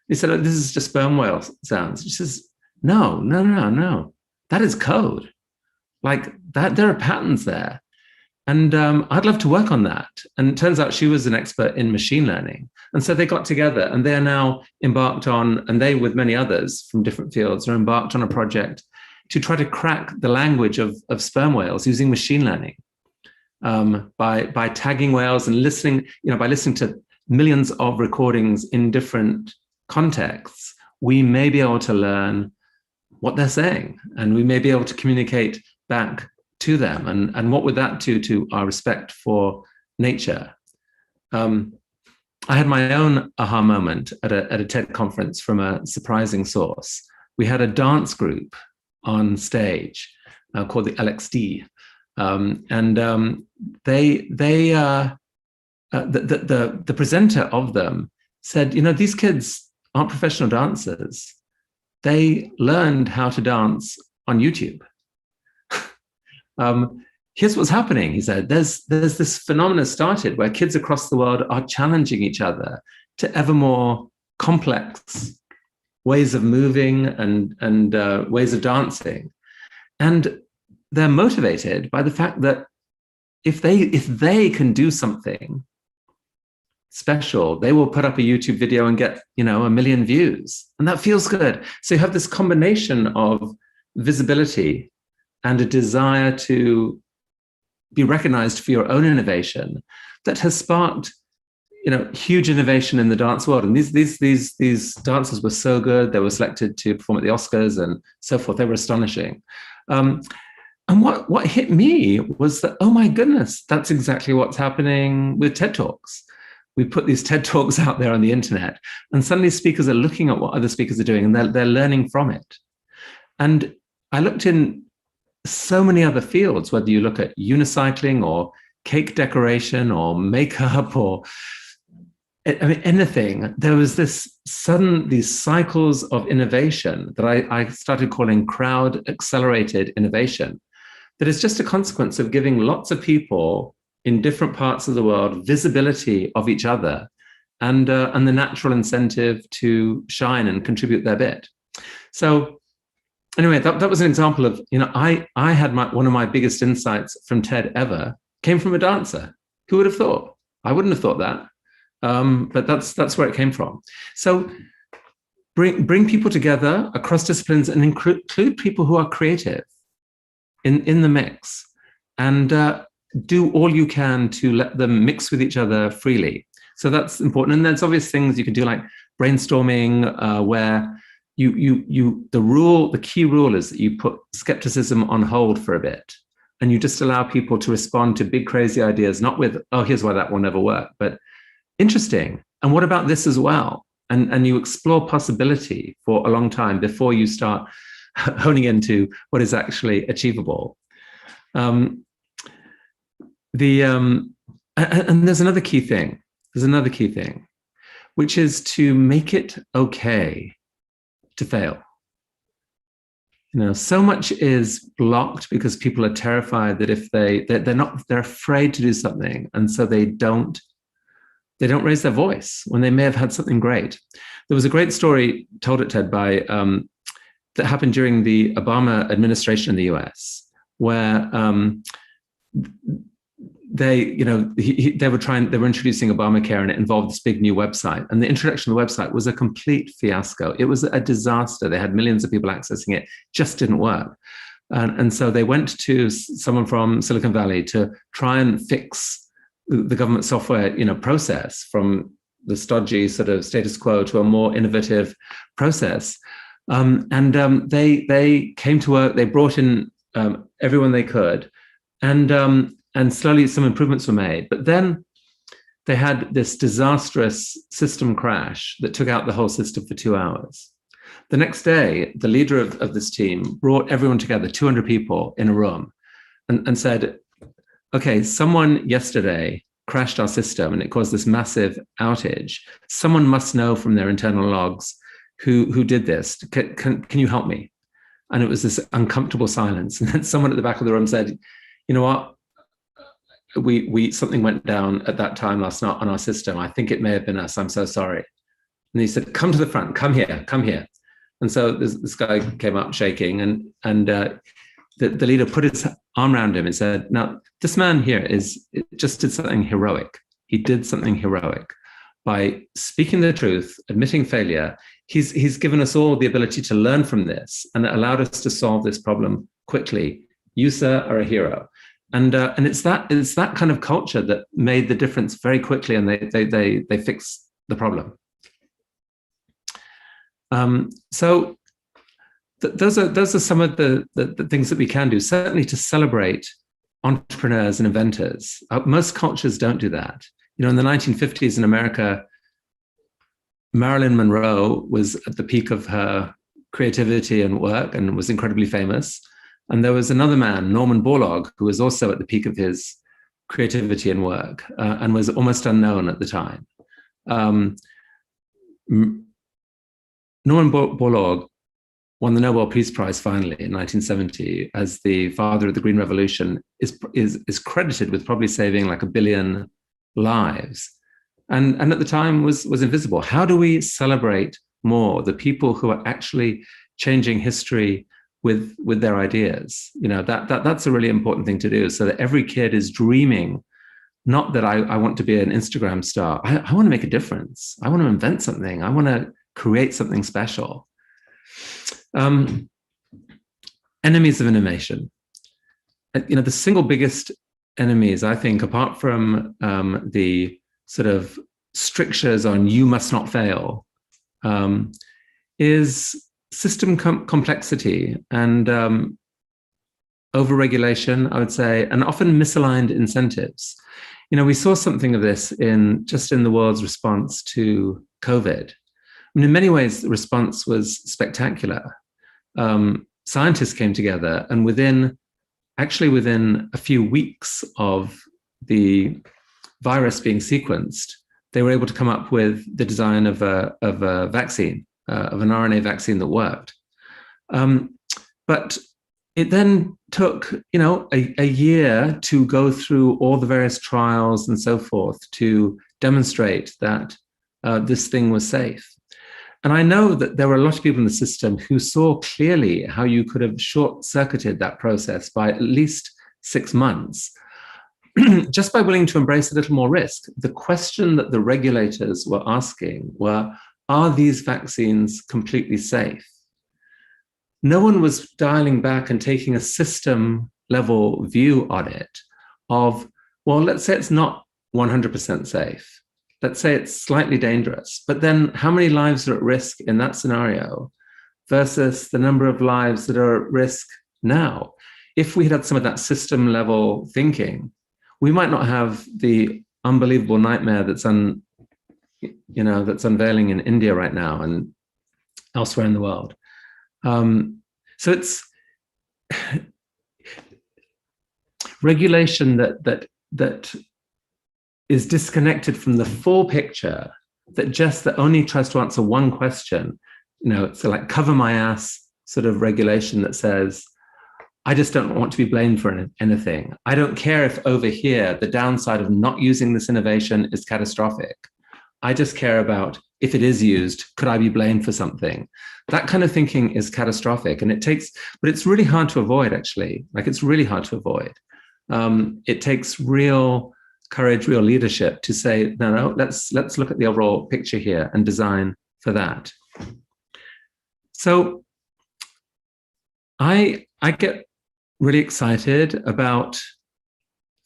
He said, "Oh, this is just sperm whale sounds." She says, "No, that is code. Like that, there are patterns there. And I'd love to work on that." And it turns out she was an expert in machine learning. And so they got together, and they are now embarked on, and they with many others from different fields are embarked on a project to try to crack the language of sperm whales using machine learning, by tagging whales and listening, by listening to millions of recordings in different contexts. We may be able to learn what they're saying, and we may be able to communicate back to them, and what would that do to our respect for nature? I had my own aha moment at a TED conference from a surprising source. We had a dance group on stage called the LXD, and the presenter of them said, these kids aren't professional dancers. They learned how to dance on YouTube. Here's what's happening, he said. There's this phenomenon started where kids across the world are challenging each other to ever more complex ways of moving and ways of dancing. And they're motivated by the fact that if they can do something special, they will put up a YouTube video and get, 1 million views. And that feels good. So you have this combination of visibility and a desire to be recognized for your own innovation that has sparked, huge innovation in the dance world. And these dancers were so good. They were selected to perform at the Oscars and so forth. They were astonishing. And what hit me was that, oh my goodness, that's exactly what's happening with TED Talks. We put these TED Talks out there on the internet, and suddenly speakers are looking at what other speakers are doing, and they're learning from it. And I looked in so many other fields, whether you look at unicycling or cake decoration or makeup or anything. There was these cycles of innovation that I started calling crowd accelerated innovation. That is just a consequence of giving lots of people in different parts of the world visibility of each other and the natural incentive to shine and contribute their bit. So anyway, that was an example of, I had one of my biggest insights from TED ever came from a dancer. Who would have thought? I wouldn't have thought that, but that's where it came from. So bring people together across disciplines and include people who are creative in the mix, and do all you can to let them mix with each other freely. So that's important. And there's obvious things you can do, like brainstorming, where the key rule is that you put skepticism on hold for a bit, and you just allow people to respond to big, crazy ideas, not with, oh, here's why that will never work, but interesting. And what about this as well? And you explore possibility for a long time before you start honing into what is actually achievable. And there's another key thing. There's another key thing, which is to make it okay to fail. You know, so much is blocked because people are terrified that if they're afraid to do something, and so they don't raise their voice when they may have had something great. There was a great story told at TED by that happened during the Obama administration in the US, where they were introducing Obamacare, and it involved this big new website. And the introduction of the website was a complete fiasco. It was a disaster. They had millions of people accessing it, just didn't work. And so they went to someone from Silicon Valley to try and fix the government software, process from the stodgy sort of status quo to a more innovative process. They came to work. They brought in everyone they could, and slowly some improvements were made. But then they had this disastrous system crash that took out the whole system for 2 hours. The next day, the leader of this team brought everyone together, 200 people in a room, and said, okay, someone yesterday crashed our system and it caused this massive outage. Someone must know from their internal logs who did this. Can you help me? And it was this uncomfortable silence. And then someone at the back of the room said, you know what? Something went down at that time last night on our system. I think it may have been us. I'm so sorry. And he said, come to the front, come here. And so this guy came up shaking, and the leader put his arm around him and said, now, this man here just did something heroic. He did something heroic by speaking the truth, admitting failure. He's given us all the ability to learn from this, and it allowed us to solve this problem quickly. You, sir, are a hero. And it's that kind of culture that made the difference very quickly, and they fixed the problem. So those are some of the things that we can do, certainly to celebrate entrepreneurs and inventors. Most cultures don't do that. In the 1950s in America, Marilyn Monroe was at the peak of her creativity and work and was incredibly famous. And there was another man, Norman Borlaug, who was also at the peak of his creativity and work and was almost unknown at the time. Norman Borlaug won the Nobel Peace Prize finally in 1970 as the father of the Green Revolution, is credited with probably saving like 1 billion lives. And at the time was invisible. How do we celebrate more the people who are actually changing history with their ideas? That's a really important thing to do, so that every kid is dreaming, not that I want to be an Instagram star. I want to make a difference. I want to invent something. I want to create something special. Enemies of innovation. The single biggest enemies, I think, apart from the sort of strictures on you must not fail, is system complexity and overregulation, I would say, and often misaligned incentives. We saw something of this in the world's response to COVID. In many ways, the response was spectacular. Scientists came together, and within a few weeks of the virus being sequenced, they were able to come up with the design of a vaccine, of an RNA vaccine that worked. But it then took, a year to go through all the various trials and so forth to demonstrate that this thing was safe. And I know that there were a lot of people in the system who saw clearly how you could have short-circuited that process by at least 6 months, just by willing to embrace a little more risk. The question that the regulators were asking were, are these vaccines completely safe? No one was dialing back and taking a system-level view on it. of, well, let's say it's not 100% safe. Let's say it's slightly dangerous, but then how many lives are at risk in that scenario versus the number of lives that are at risk now? If we had some of that system level thinking, we might not have the unbelievable nightmare that's unveiling in India right now and elsewhere in the world. So it's regulation that is disconnected from the full picture, that only tries to answer one question. It's like cover my ass sort of regulation that says, I just don't want to be blamed for anything. I don't care if over here the downside of not using this innovation is catastrophic. I just care about if it is used, could I be blamed for something? That kind of thinking is catastrophic, and but it's really hard to avoid, actually. Like, it's really hard to avoid. It takes real courage, real leadership to say, no, let's look at the overall picture here and design for that. So I get really excited about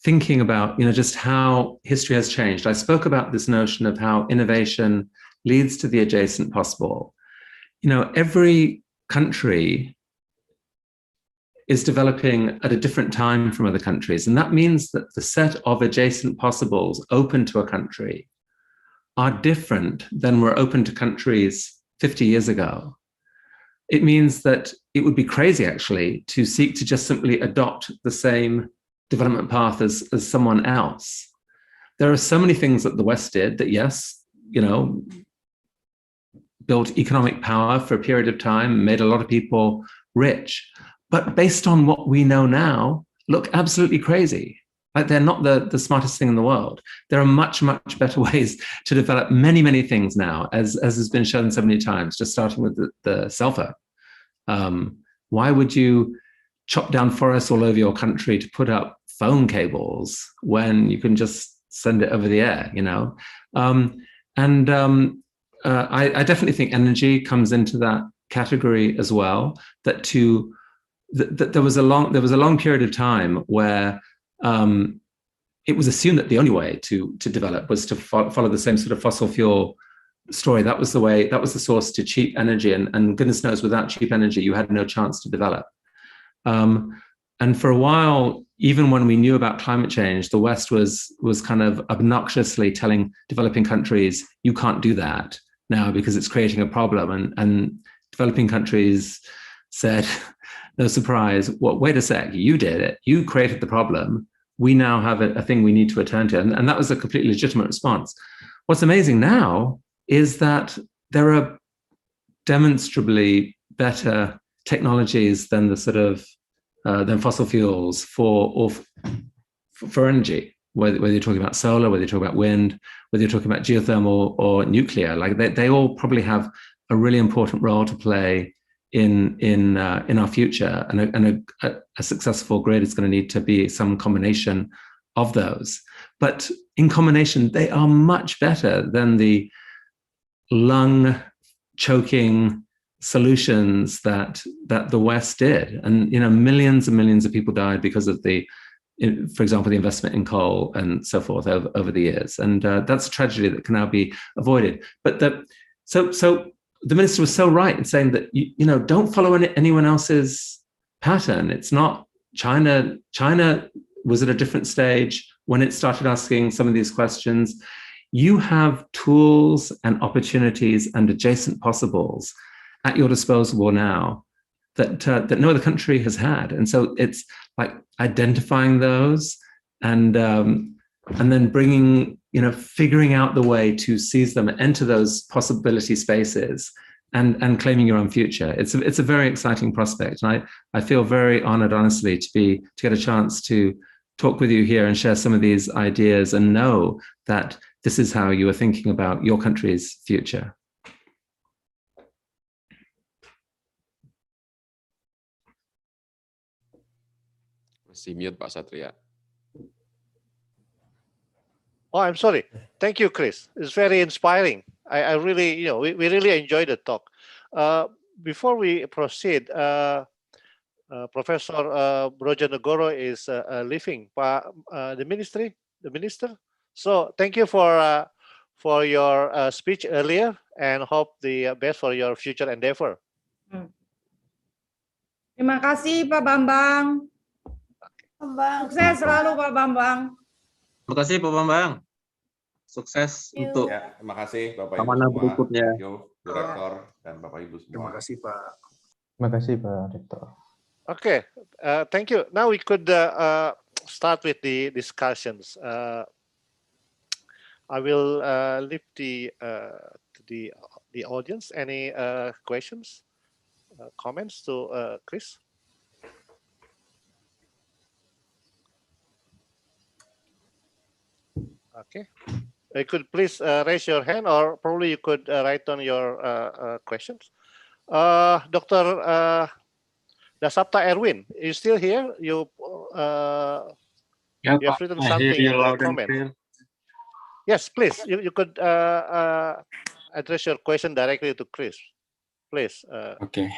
thinking about, just how history has changed. I spoke about this notion of how innovation leads to the adjacent possible. Every country is developing at a different time from other countries. And that means that the set of adjacent possibles open to a country are different than were open to countries 50 years ago. It means that it would be crazy, actually, to seek to just simply adopt the same development path as someone else. There are so many things that the West did that, yes, built economic power for a period of time, made a lot of people rich, but based on what we know now, look absolutely crazy. Like, they're not the smartest thing in the world. There are much, much better ways to develop many, many things now, as has been shown so many times, just starting with the cell phone. Why would you chop down forests all over your country to put up phone cables when you can just send it over the air, I definitely think energy comes into that category as well, that there was a long period of time where it was assumed that the only way to develop was to follow the same sort of fossil fuel story. That was the source to cheap energy, and goodness knows, without cheap energy, you had no chance to develop. And for a while, even when we knew about climate change, the West was kind of obnoxiously telling developing countries, you can't do that now because it's creating a problem. And developing countries said, no surprise, well, wait a sec, you did it. You created the problem. We now have a thing we need to attend to. And that was a completely legitimate response. What's amazing now is that there are demonstrably better technologies than than fossil fuels for energy, whether you're talking about solar, whether you're talking about wind, whether you're talking about geothermal or nuclear. Like, they all probably have a really important role to play in our future, and a successful grid is going to need to be some combination of those. But in combination, they are much better than the lung choking solutions that the West did. And millions and millions of people died because of for example, the investment in coal and so forth over the years. And that's a tragedy that can now be avoided. But so the minister was so right in saying that, don't follow anyone else's pattern. It's not China. China was at a different stage when it started asking some of these questions. You have tools and opportunities and adjacent possibles at your disposal now that no other country has had. And so it's like identifying those and then bringing, figuring out the way to seize them, enter those possibility spaces and claiming your own future. It's a very exciting prospect. And I feel very honored, honestly, to get a chance to talk with you here and share some of these ideas and know that this is how you are thinking about your country's future. Masih mute, Pak Satria. Oh, I'm sorry. Thank you, Chris. It's very inspiring. I really, we really enjoyed the talk. Before we proceed, Professor Brojonegoro is leaving the minister. So thank you for your speech earlier, and hope the best for your future endeavor. Terima kasih Pak Bambang. Sukses selalu Pak Bambang. Terima kasih Pak Bambang. Sukses untuk terima kasih Bapak Ibu amanah semua. berikutnya. Thank you, Direktur dan Bapak Ibu semua. Terima kasih Pak. Terima kasih Pak Rektor. Okay, thank you. Now we could start with the discussions. I will leave the audience. Any questions, comments to Chris? Okay, you could please raise your hand, or probably you could write down your questions. Dr. Dasapta Erwin, are you still here? You have written something in the comment. Yes, please. You could address your question directly to Chris, please. Okay.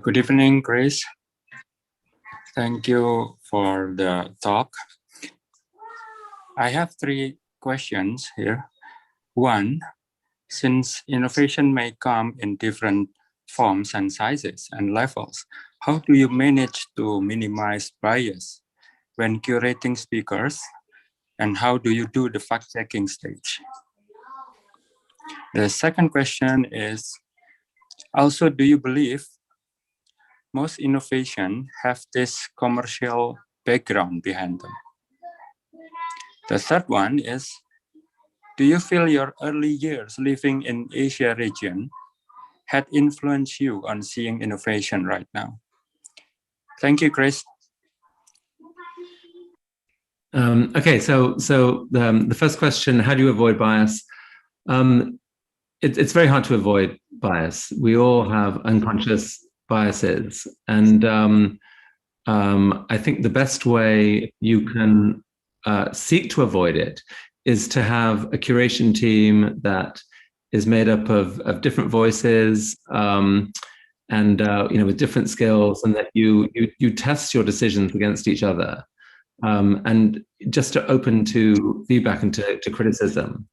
Good evening, Chris. Thank you for the talk. I have 3 questions here. One, since innovation may come in different forms and sizes and levels, how do you manage to minimize bias when curating speakers? And how do you do the fact-checking stage? The second question is, also, do you believe most innovation have this commercial background behind them? The third one is, do you feel your early years living in Asia region had influenced you on seeing innovation right now? Thank you, Chris. Okay, so the first question, how do you avoid bias? It's very hard to avoid bias. We all have unconscious biases, and I think the best way you can seek to avoid it is to have a curation team that is made up of different voices and with different skills, and that you test your decisions against each other, and just to open to feedback and to criticism.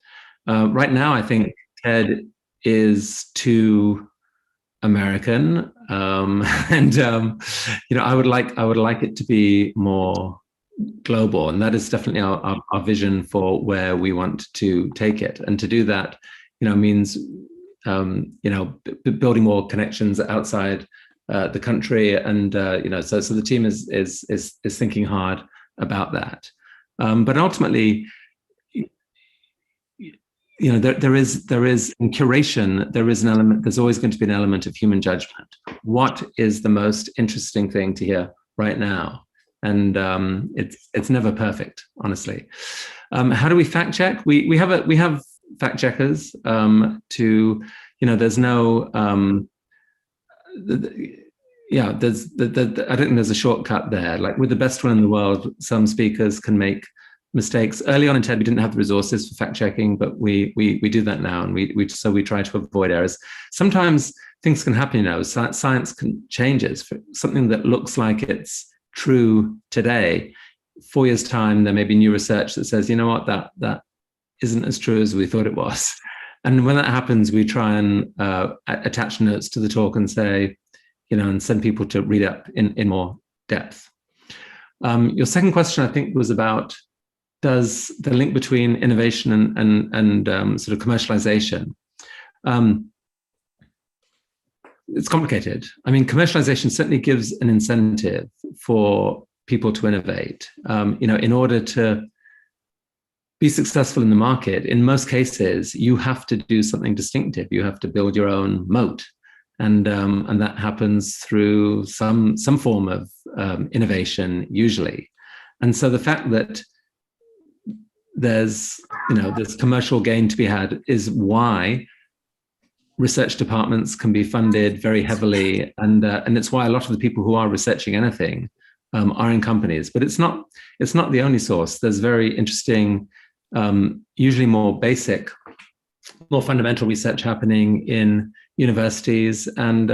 Right now, I think TED is too American, and I would like it to be more global, and that is definitely our vision for where we want to take it. And to do that, means building more connections outside the country, and so the team is thinking hard about that. But ultimately, there is in curation, there is an element. There's always going to be an element of human judgment. What is the most interesting thing to hear right now? And it's never perfect, honestly. How do we fact check? We have fact checkers. There's no I don't think there's a shortcut there. Like with the best one in the world, some speakers can make mistakes. Early on in TED, we didn't have the resources for fact checking, but we do that now, and we try to avoid errors. Sometimes things can happen. Science changes. For something that looks like it's true today, 4 years' time, there may be new research that says, that isn't as true as we thought it was. And when that happens, we try and attach notes to the talk and say, and send people to read up in more depth. Your second question, I think, was about, does the link between innovation and sort of commercialization? It's complicated. I mean, commercialization certainly gives an incentive for people to innovate. In order to be successful in the market, in most cases, you have to do something distinctive. You have to build your own moat. And that happens through some form of innovation, usually. And so the fact that there's commercial gain to be had is why research departments can be funded very heavily, and it's why a lot of the people who are researching anything are in companies. But it's not the only source. There's very interesting, usually more basic, more fundamental research happening in universities, and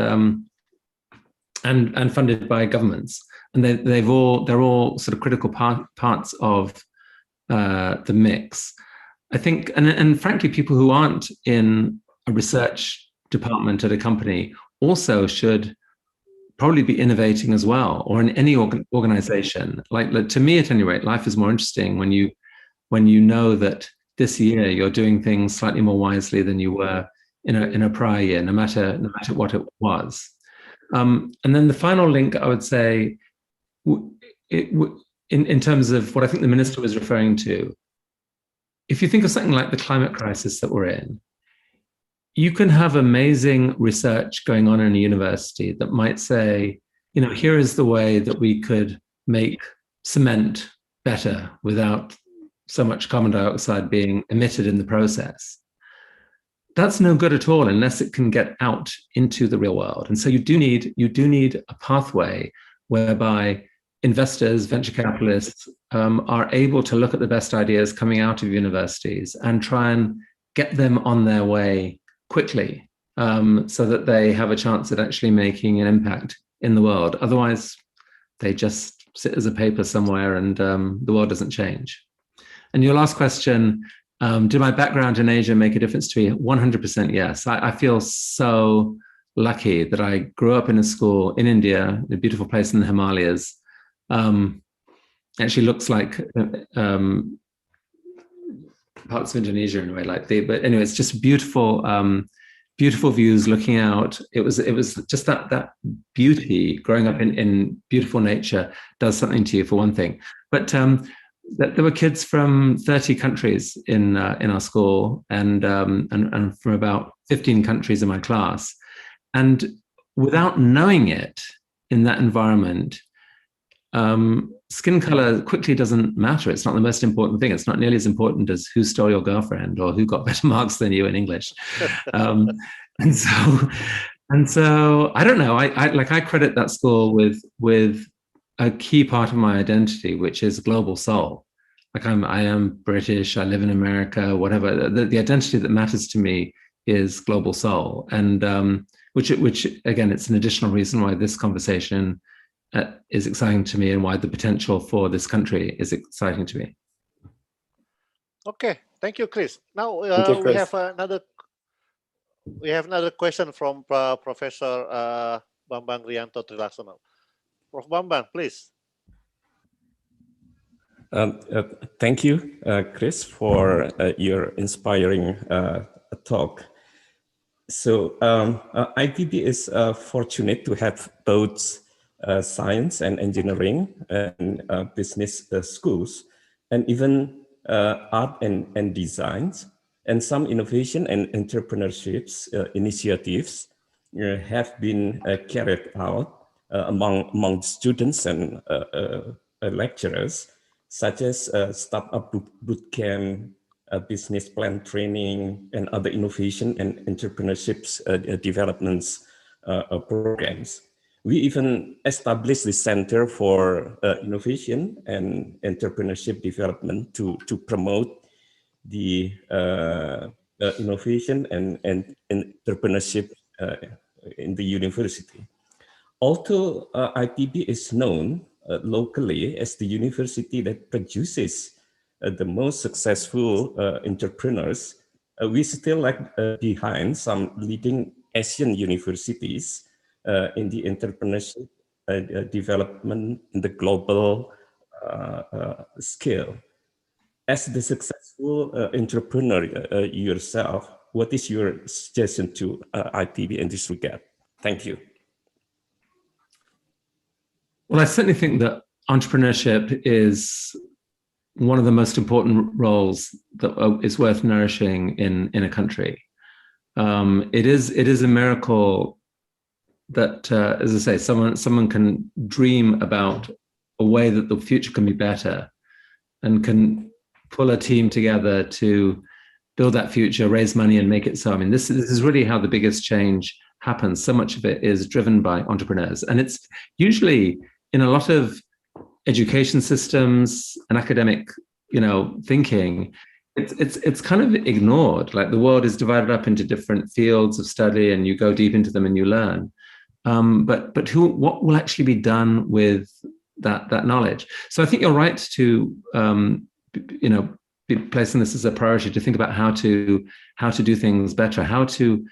and funded by governments, and they're all sort of critical parts of the mix. I think, and frankly, people who aren't in a research department at a company also should probably be innovating as well, or in any organization. Like to me, at any rate, life is more interesting when you know that this year you're doing things slightly more wisely than you were in a prior year, no matter what it was. And then the final link, I would say, in terms of what I think the minister was referring to, if you think of something like the climate crisis that we're in, you can have amazing research going on in a university that might say, here is the way that we could make cement better without so much carbon dioxide being emitted in the process. That's no good at all unless it can get out into the real world. And so you do need a pathway whereby investors, venture capitalists are able to look at the best ideas coming out of universities and try and get them on their way quickly, so that they have a chance at actually making an impact in the world. Otherwise, they just sit as a paper somewhere and the world doesn't change. And your last question, did my background in Asia make a difference to me? 100% yes. I feel so lucky that I grew up in a school in India, a beautiful place in the Himalayas. Actually looks like parts of Indonesia in a way, but anyway, it's just beautiful, beautiful views looking out. It was just that beauty. Growing up in beautiful nature does something to you, for one thing. But there were kids from 30 countries in our school, and from about 15 countries in my class. And without knowing it, in that environment, skin color quickly doesn't matter. It's not the most important thing. It's not nearly as important as who stole your girlfriend or who got better marks than you in English. And so I don't know. I credit that school with a key part of my identity, which is global soul. Like I am British. I live in America. Whatever. The identity that matters to me is global soul, and which again, it's an additional reason why this conversation is exciting to me, and why the potential for this country is exciting to me. Okay, thank you, Chris. Now Chris. we have another question from Professor Bambang Rianto Trilaksono. Prof. Bambang, please. Thank you, Chris, for your inspiring talk. So ITB is fortunate to have both science and engineering and business schools, and even art and designs, and some innovation and entrepreneurships initiatives have been carried out among students and lecturers, such as startup bootcamp, business plan training, and other innovation and entrepreneurships developments programs. We even established the Center for Innovation and Entrepreneurship Development to promote the innovation and entrepreneurship in the university. Although ITB is known locally as the university that produces the most successful entrepreneurs, we still lag behind some leading Asian universities in the entrepreneurship development in the global scale. As the successful entrepreneur yourself, what is your suggestion to ITB in this regard? Thank you. Well, I certainly think that entrepreneurship is one of the most important roles that is worth nourishing in a country. It is a miracle that, as I say, someone can dream about a way that the future can be better, and can pull a team together to build that future, raise money, and make it so. I mean, this is really how the biggest change happens. So much of it is driven by entrepreneurs, and it's usually in a lot of education systems and academic, thinking, it's kind of ignored. Like, the world is divided up into different fields of study, and you go deep into them and you learn. but what will actually be done with that knowledge? So I think you're right to be placing this as a priority, to think about how to do things better, how to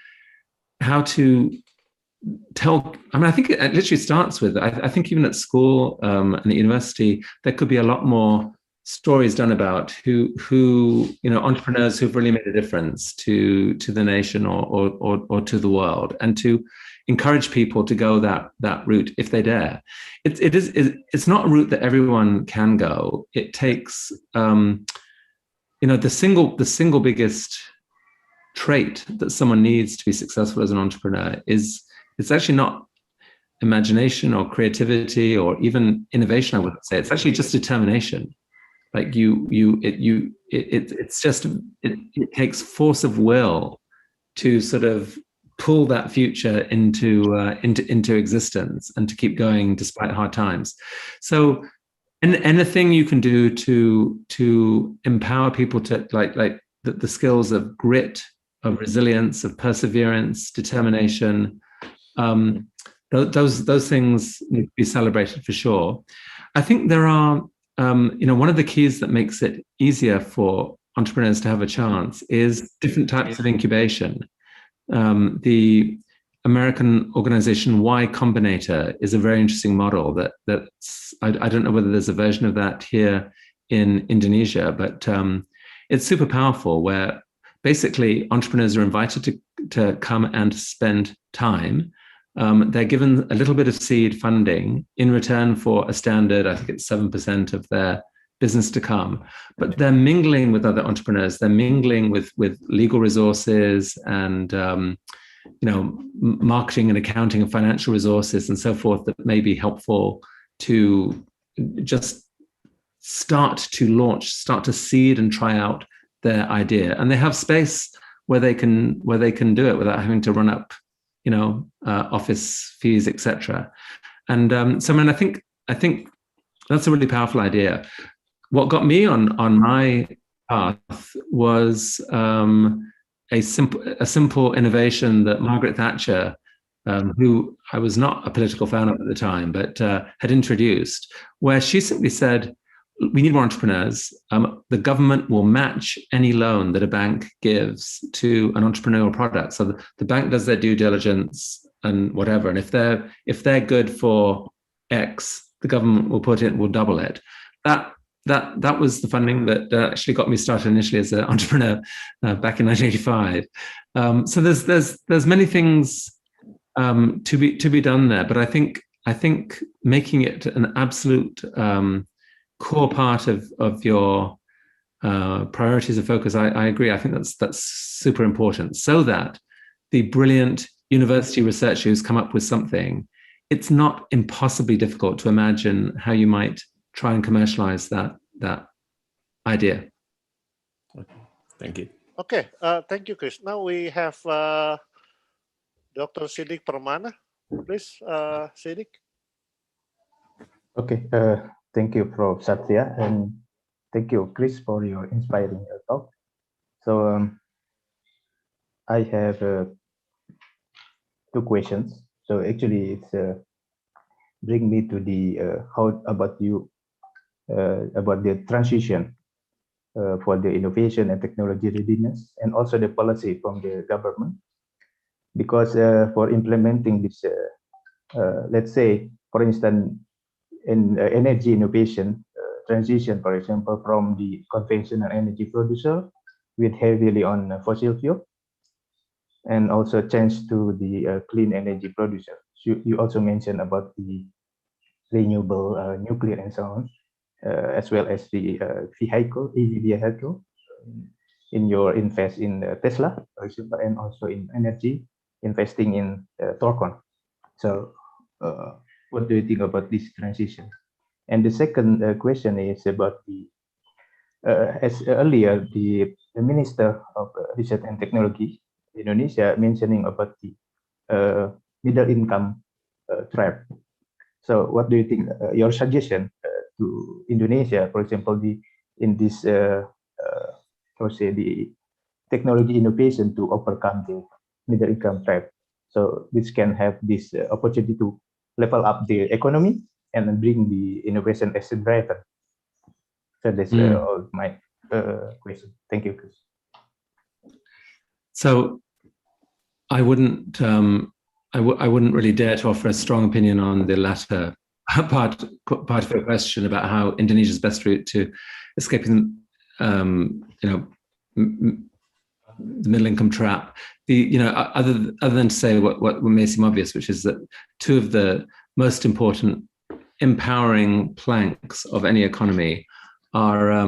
tell. I mean, I think it literally starts with, I think even at school and at university, there could be a lot more stories done about who entrepreneurs who've really made a difference to the nation or to the world, and to encourage people to go that route if they dare. It's not a route that everyone can go. It takes the single biggest trait that someone needs to be successful as an entrepreneur is, it's actually not imagination or creativity or even innovation, I wouldn't say. It's actually just determination. Like it takes force of will to sort of pull that future into existence and to keep going despite hard times. So, and anything you can do to empower people to like the skills of grit, of resilience, of perseverance, determination, those things need to be celebrated for sure. I think there are, one of the keys that makes it easier for entrepreneurs to have a chance is different types of incubation. The American organization Y Combinator is a very interesting model that's I don't know whether there's a version of that here in Indonesia, but it's super powerful, where basically entrepreneurs are invited to come and spend time. They're given a little bit of seed funding in return for a standard, I think it's 7% of their business to come, but they're mingling with other entrepreneurs. They're mingling with legal resources and marketing and accounting and financial resources and so forth that may be helpful to just start to seed and try out their idea. And they have space where they can do it without having to run up office fees, etc. And so I mean, I think that's a really powerful idea. What got me on my path was a simple innovation that Margaret Thatcher, who I was not a political fan of at the time, but had introduced, where she simply said, we need more entrepreneurs. The government will match any loan that a bank gives to an entrepreneurial product. So the bank does their due diligence and whatever. And if they're good for X, the government will double it. That was the funding that actually got me started initially as an entrepreneur back in 1985. So there's many things to be done there, but I think making it an absolute core part of your priorities of focus, I agree. I think that's super important, so that the brilliant university researcher who's come up with something, it's not impossibly difficult to imagine how you might try and commercialize that idea. Okay. Thank you. Okay, thank you, Chris. Now we have Dr. Siddiq Permana. Please, Siddiq. Okay, thank you, Prof. Satria, and thank you, Chris, for your inspiring talk. So I have 2 questions. So actually, it's bring me to the how about you about the transition for the innovation and technology readiness, and also the policy from the government, because for implementing this, let's say, for instance, in energy innovation transition, for example, from the conventional energy producer with heavily on fossil fuel, and also change to the clean energy producer. You also mentioned about the renewable nuclear and so on, as well as the EV vehicle in your invest in Tesla, for example, and also in energy, investing in Torcon. So what do you think about this transition? And the second question is about the, as earlier, the Minister of Research and Technology Indonesia mentioning about the middle income trap. So what do you think, your suggestion to Indonesia, for example, in this, the technology innovation to overcome the middle income trap? So which can have this opportunity to level up the economy and bring the innovation as a driver. So that's all my question. Thank you, Chris. So I wouldn't really dare to offer a strong opinion on the latter part of your question about how Indonesia's best route to escaping, the middle income trap. Other than to say what may seem obvious, which is that two of the most important empowering planks of any economy are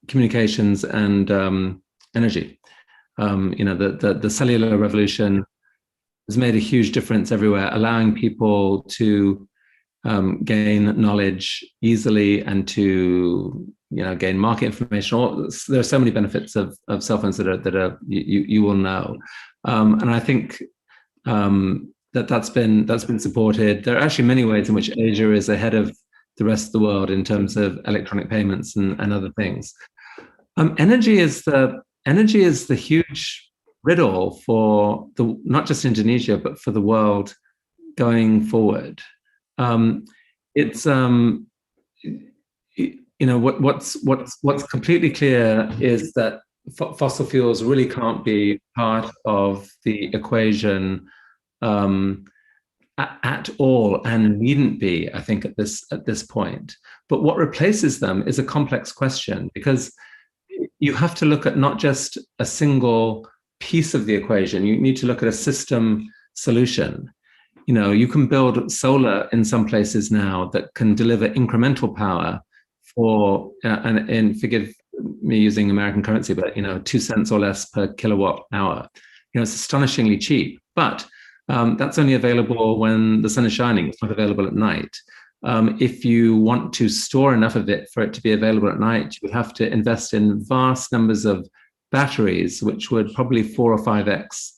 communications and energy. The cellular revolution has made a huge difference everywhere, allowing people to gain knowledge easily and to gain market information. There are so many benefits of cell phones that are you will know, and I think that's been supported. There are actually many ways in which Asia is ahead of the rest of the world in terms of electronic payments and other things. Energy is the huge riddle for not just Indonesia but for the world going forward. What's completely clear is that fossil fuels really can't be part of the equation at all, and needn't be, I think, at this point. But what replaces them is a complex question, because you have to look at not just a single piece of the equation. You need to look at a system solution. You can build solar in some places now that can deliver incremental power for, and forgive me using American currency, but 2 cents or less per kilowatt hour. It's astonishingly cheap, but that's only available when the sun is shining. It's not available at night. If you want to store enough of it for it to be available at night, you would have to invest in vast numbers of batteries, which would probably 4 or 5x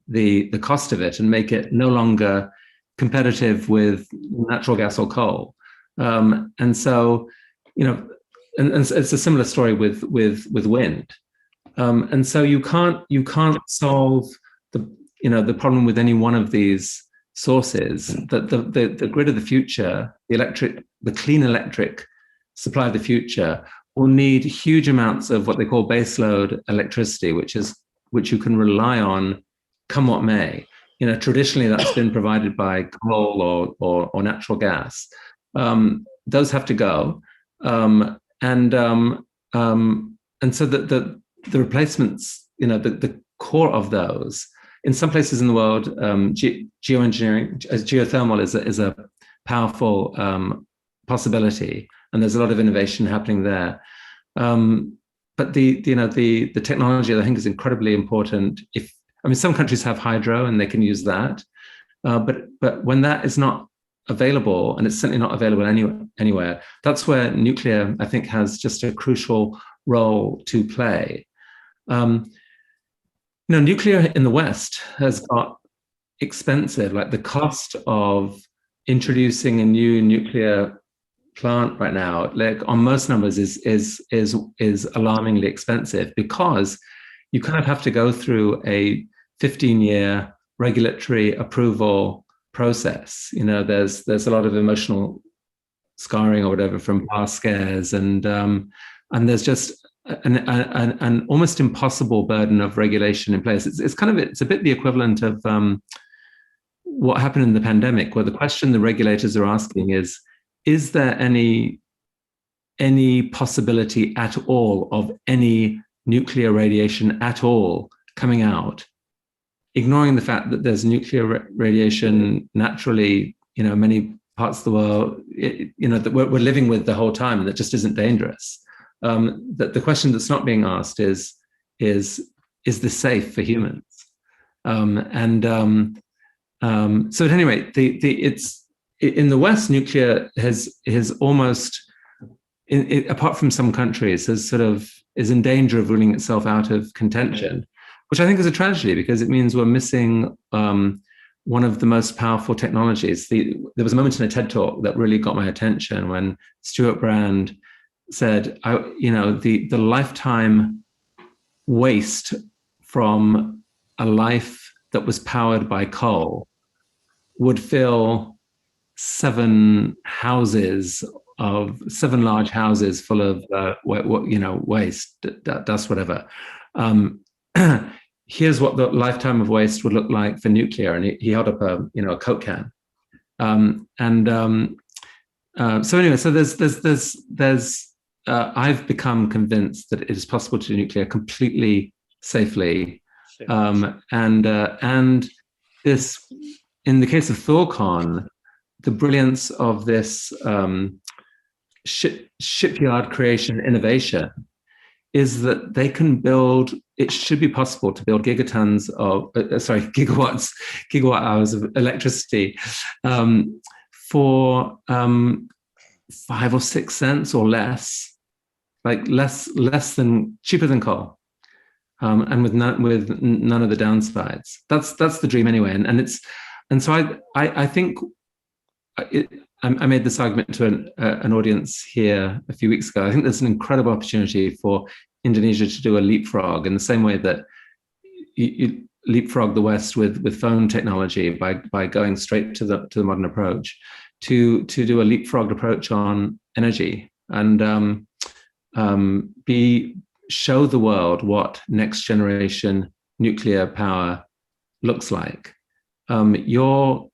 the cost of it and make it no longer competitive with natural gas or coal. And so, and it's a similar story with wind. And so you can't solve the problem with any one of these sources. That the grid of the future, the clean electric supply of the future, will need huge amounts of what they call baseload electricity, which you can rely on come what may. Traditionally that's been provided by coal or natural gas. Those have to go, and so the replacements, the core of those. In some places in the world, geoengineering, geothermal is a powerful possibility, and there's a lot of innovation happening there. But the technology, I think, is incredibly important. Some countries have hydro and they can use that, but when that is not available, and it's certainly not available anywhere, that's where nuclear, I think, has just a crucial role to play. Nuclear in the West has got expensive. Like the cost of introducing a new nuclear plant right now, like on most numbers, is alarmingly expensive, because you kind of have to go through a 15-year regulatory approval process. There's a lot of emotional scarring or whatever from past scares, and there's just an almost impossible burden of regulation in place. It's a bit the equivalent of what happened in the pandemic, where the question the regulators are asking is there any possibility at all of any nuclear radiation at all coming out, ignoring the fact that there's nuclear radiation naturally, many parts of the world, that we're living with the whole time, and that just isn't dangerous. That the question that's not being asked is this safe for humans? So at any rate, it's in the West, nuclear has almost, apart from some countries, is in danger of ruling itself out of contention, which I think is a tragedy, because it means we're missing one of the most powerful technologies. There was a moment in a TED talk that really got my attention when Stuart Brand said, the lifetime waste from a life that was powered by coal would fill 7 large houses full of waste, dust, whatever. Here's what the lifetime of waste would look like for nuclear, and he held up a Coke can. So anyway, so there's I've become convinced that it is possible to do nuclear completely safely, and this, in the case of Thorcon, the brilliance of this shipyard creation innovation is that they can build. It should be possible to build gigawatt hours of electricity for 5 or 6 cents or less, like cheaper than coal, and with none of the downsides. That's the dream anyway, and so I think I made this argument to an audience here a few weeks ago. I think there's an incredible opportunity for Indonesia to do a leapfrog in the same way that you leapfrog the West with phone technology by going straight to the modern approach, to do a leapfrogged approach on energy and show the world what next generation nuclear power looks like. Your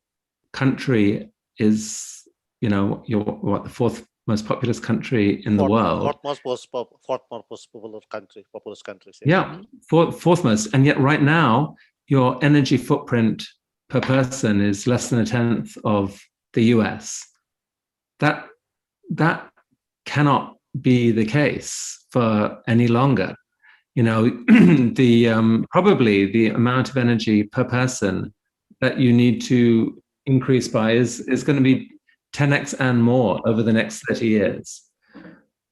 country is, you're the 4th most populous country in the world. Fourth most populous country. Yeah, fourth most. And yet right now, your energy footprint per person is less than 1/10 of the US. That cannot be the case for any longer. Probably the amount of energy per person that you need to increase by is going to be 10x and more over the next 30 years.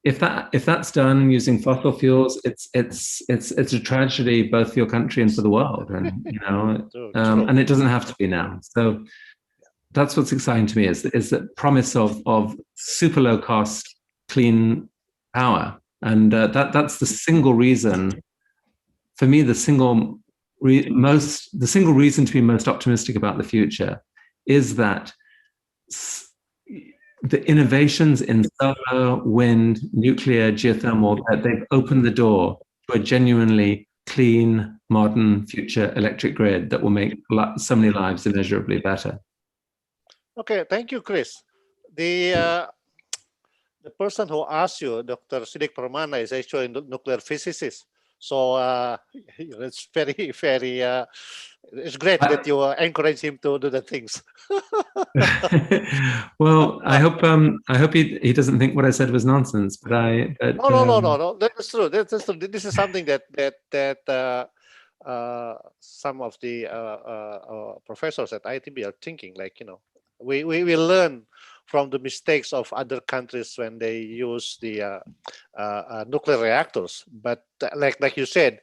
If that's done using fossil fuels, it's a tragedy both for your country and for the world, and and it doesn't have to be now. So that's what's exciting to me is the promise of super low cost clean power, and that's the single reason for me. The single reason to be most optimistic about the future is that the innovations in solar, wind, nuclear, geothermal, they've opened the door to a genuinely clean, modern future electric grid that will make so many lives immeasurably better. Okay, thank you, Chris. The person who asked you, Dr. Siddiq Permana, is actually a nuclear physicist. So it's very, very. It's great that you encourage him to do the things. Well, I hope he doesn't think what I said was nonsense. But no. That's true. That's true. This is something that some of the professors at ITB are thinking. We will learn from the mistakes of other countries when they use the nuclear reactors. But like you said,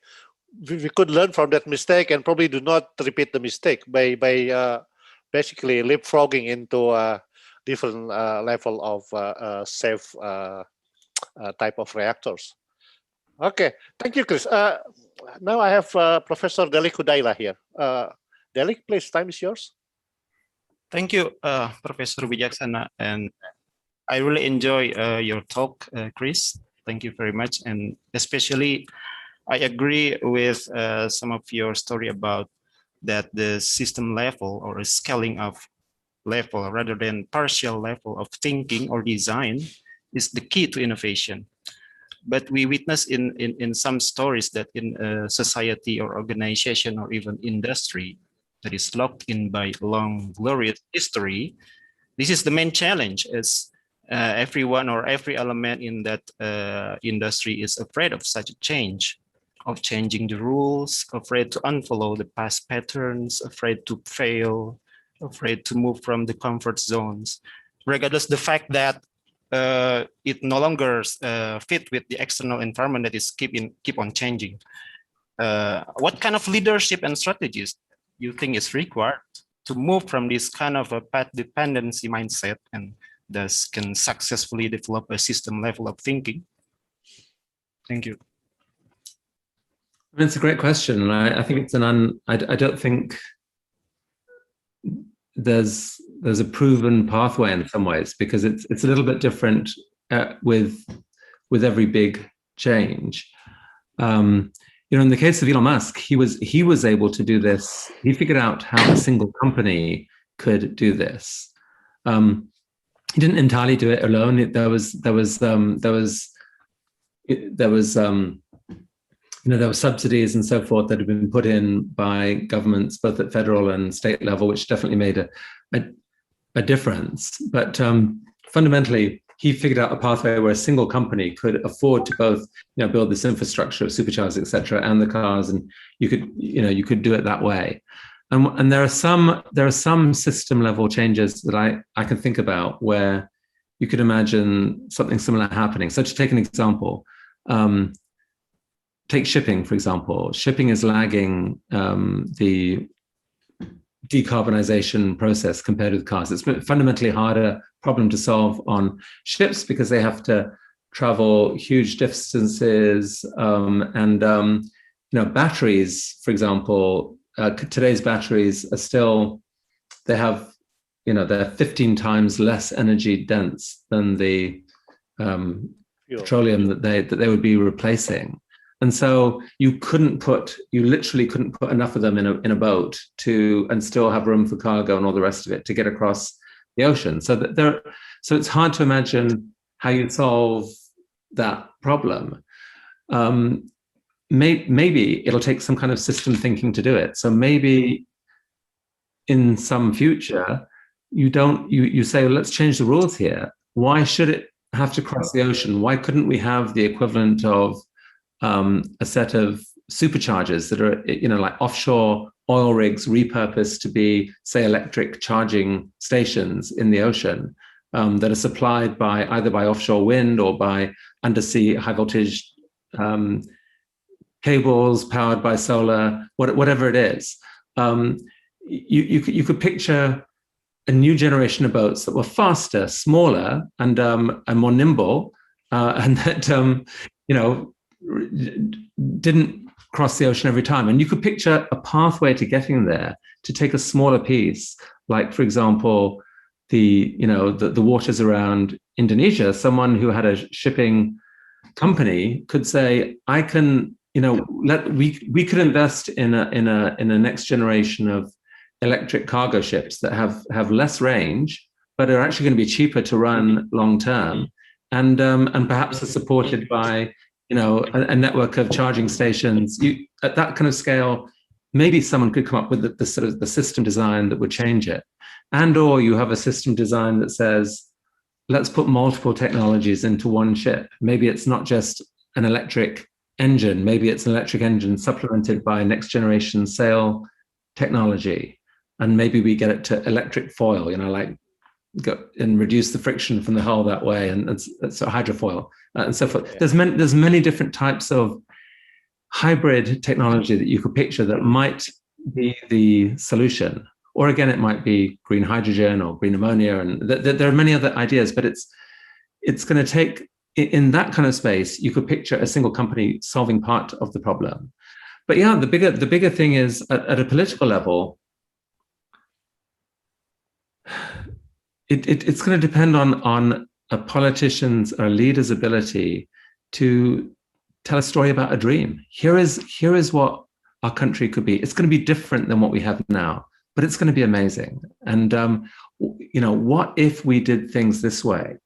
we could learn from that mistake and probably do not repeat the mistake by basically leapfrogging into a different level of safe type of reactors. Okay, thank you, Chris. Now I have Professor Delik Hudaila here. Delik, please, time is yours. Thank you, Professor Wijaksana, and I really enjoy your talk, Chris. Thank you very much, and especially I agree with some of your story about that the system level or a scaling of level rather than partial level of thinking or design is the key to innovation. But we witness in some stories that in a society or organization or even industry that is locked in by long glorious history, this is the main challenge, is everyone or every element in that industry is afraid of such a change, of changing the rules, afraid to unfollow the past patterns, afraid to fail, afraid to move from the comfort zones, regardless the fact that it no longer fit with the external environment that is keep on changing. What kind of leadership and strategies you think is required to move from this kind of a path dependency mindset and thus can successfully develop a system level of thinking? Thank you. It's a great question, and I think it's I don't think there's a proven pathway in some ways, because it's a little bit different with every big change. In the case of Elon Musk, he was able to do this. He figured out how a single company could do this. He didn't entirely do it alone. There were subsidies and so forth that had been put in by governments, both at federal and state level, which definitely made a difference. But fundamentally, he figured out a pathway where a single company could afford to both, build this infrastructure of superchargers, et cetera, and the cars, and you could do it that way. And there are some system level changes that I can think about where you could imagine something similar happening. So to take an example, take shipping, for example. Shipping is lagging the decarbonization process compared with cars. It's a fundamentally harder problem to solve on ships because they have to travel huge distances, and batteries, for example. Today's batteries are still, they're 15 times less energy dense than the petroleum that they would be replacing. And so you literally couldn't put enough of them in a boat and still have room for cargo and all the rest of it to get across the ocean. So it's hard to imagine how you solve that problem. Maybe it'll take some kind of system thinking to do it. So maybe in some future, you say, well, let's change the rules here. Why should it have to cross the ocean? Why couldn't we have the equivalent of a set of superchargers that are, like offshore oil rigs repurposed to be, say, electric charging stations in the ocean that are supplied either by offshore wind or by undersea high voltage cables powered by solar, whatever it is. You could picture a new generation of boats that were faster, smaller, and more nimble, and that didn't cross the ocean every time. And you could picture a pathway to getting there to take a smaller piece, like, for example, the waters around Indonesia. Someone who had a shipping company could say, I can. We could invest in a next generation of electric cargo ships that have less range, but are actually going to be cheaper to run long term, and perhaps are supported by a network of charging stations. At that kind of scale, maybe someone could come up with the sort of the system design that would change it, or you have a system design that says, let's put multiple technologies into one ship. Maybe it's not just an electric engine. Maybe it's an electric engine supplemented by next generation sail technology. And maybe we get it to electric foil, go and reduce the friction from the hull that way. And it's hydrofoil and so forth. Yeah. There's many different types of hybrid technology that you could picture that might be the solution. Or again, it might be green hydrogen or green ammonia. And there are many other ideas, but it's going to take, in that kind of space, you could picture a single company solving part of the problem. But yeah, the bigger thing is at a political level, it's going to depend on a politician's or a leader's ability to tell a story about a dream. Here is what our country could be. It's going to be different than what we have now, but it's going to be amazing. And what if we did things this way?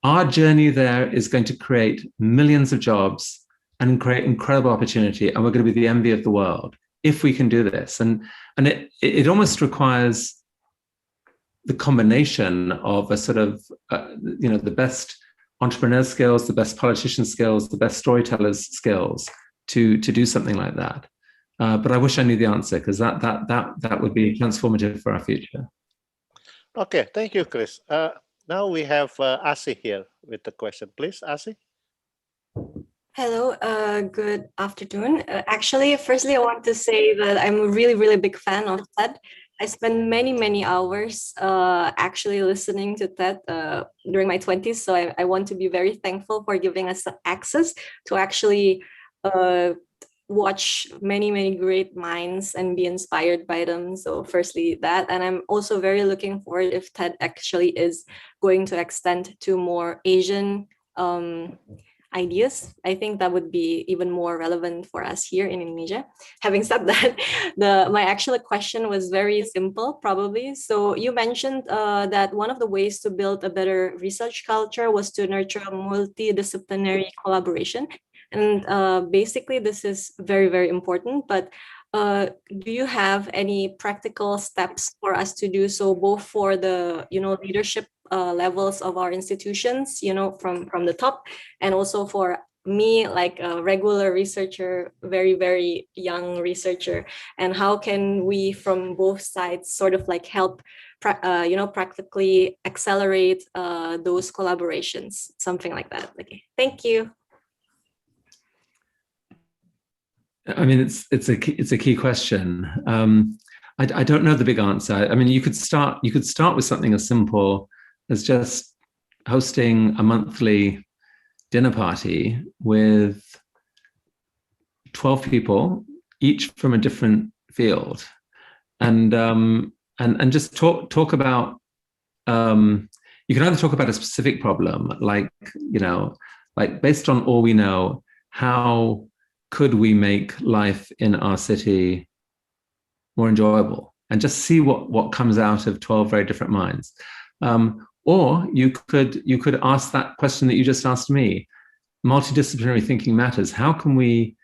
Our journey there is going to create millions of jobs and create incredible opportunity, and we're going to be the envy of the world if we can do this. And it almost requires the combination of a sort of the best entrepreneur skills, the best politician skills, the best storytellers skills to do something like that. But I wish I knew the answer, because that would be transformative for our future. Okay, thank you, Chris. Now we have Asi here with the question. Please, Asi. Hello, good afternoon. Actually, firstly, I want to say that I'm a really, really big fan of TED. I spent many hours actually listening to TED during my 20s. So I want to be very thankful for giving us access to actually watch many great minds and be inspired by them. So firstly that, and I'm also very looking forward if TED actually is going to extend to more Asian ideas. I think that would be even more relevant for us here in Indonesia. Having said that, my actual question was very simple, probably. So you mentioned that one of the ways to build a better research culture was to nurture a multidisciplinary collaboration. And basically, this is very important. But do you have any practical steps for us to do so, both for the leadership levels of our institutions, from the top, and also for me, like a regular researcher, very young researcher, and how can we from both sides sort of like help practically accelerate those collaborations, something like that. Okay, thank you. I mean, it's a key question. I don't know the big answer. I mean, you could start with something as simple as just hosting a monthly dinner party with 12 people, each from a different field, and just talk about. You can either talk about a specific problem, like based on all we know, how could we make life in our city more enjoyable, and just see what comes out of 12 very different minds. Or you could ask that question that you just asked me. Multidisciplinary thinking matters. How can we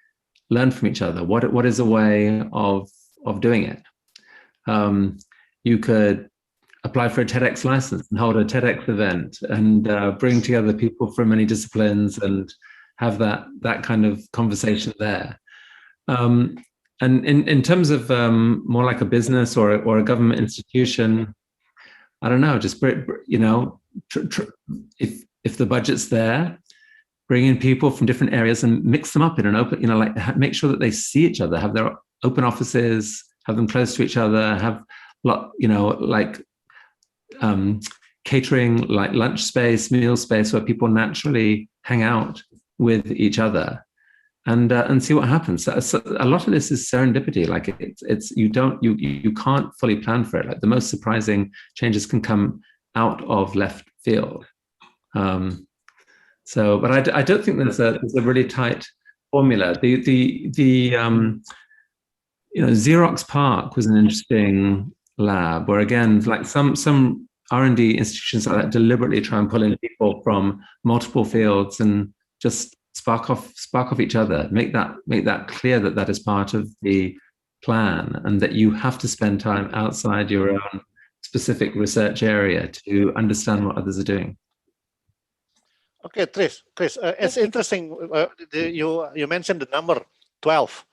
learn from each other? What is a way of doing it? You could apply for a TEDx license and hold a TEDx event and bring together people from many disciplines and have that kind of conversation there. And in terms of more like a business or a government institution, I don't know, just if the budget's there, bring in people from different areas and mix them up in an open, make sure that they see each other, have their open offices, have them close to each other, have catering, like lunch space, meal space, where people naturally hang out with each other, and see what happens. So a lot of this is serendipity. Like you can't fully plan for it. Like the most surprising changes can come out of left field. But I don't think there's a really tight formula. Xerox PARC was an interesting lab where, again, like some R&D institutions like that deliberately try and pull in people from multiple fields and just spark off each other. Make that clear that is part of the plan, and that you have to spend time outside your own specific research area to understand what others are doing. Okay, Chris, it's interesting. You mentioned the number 12,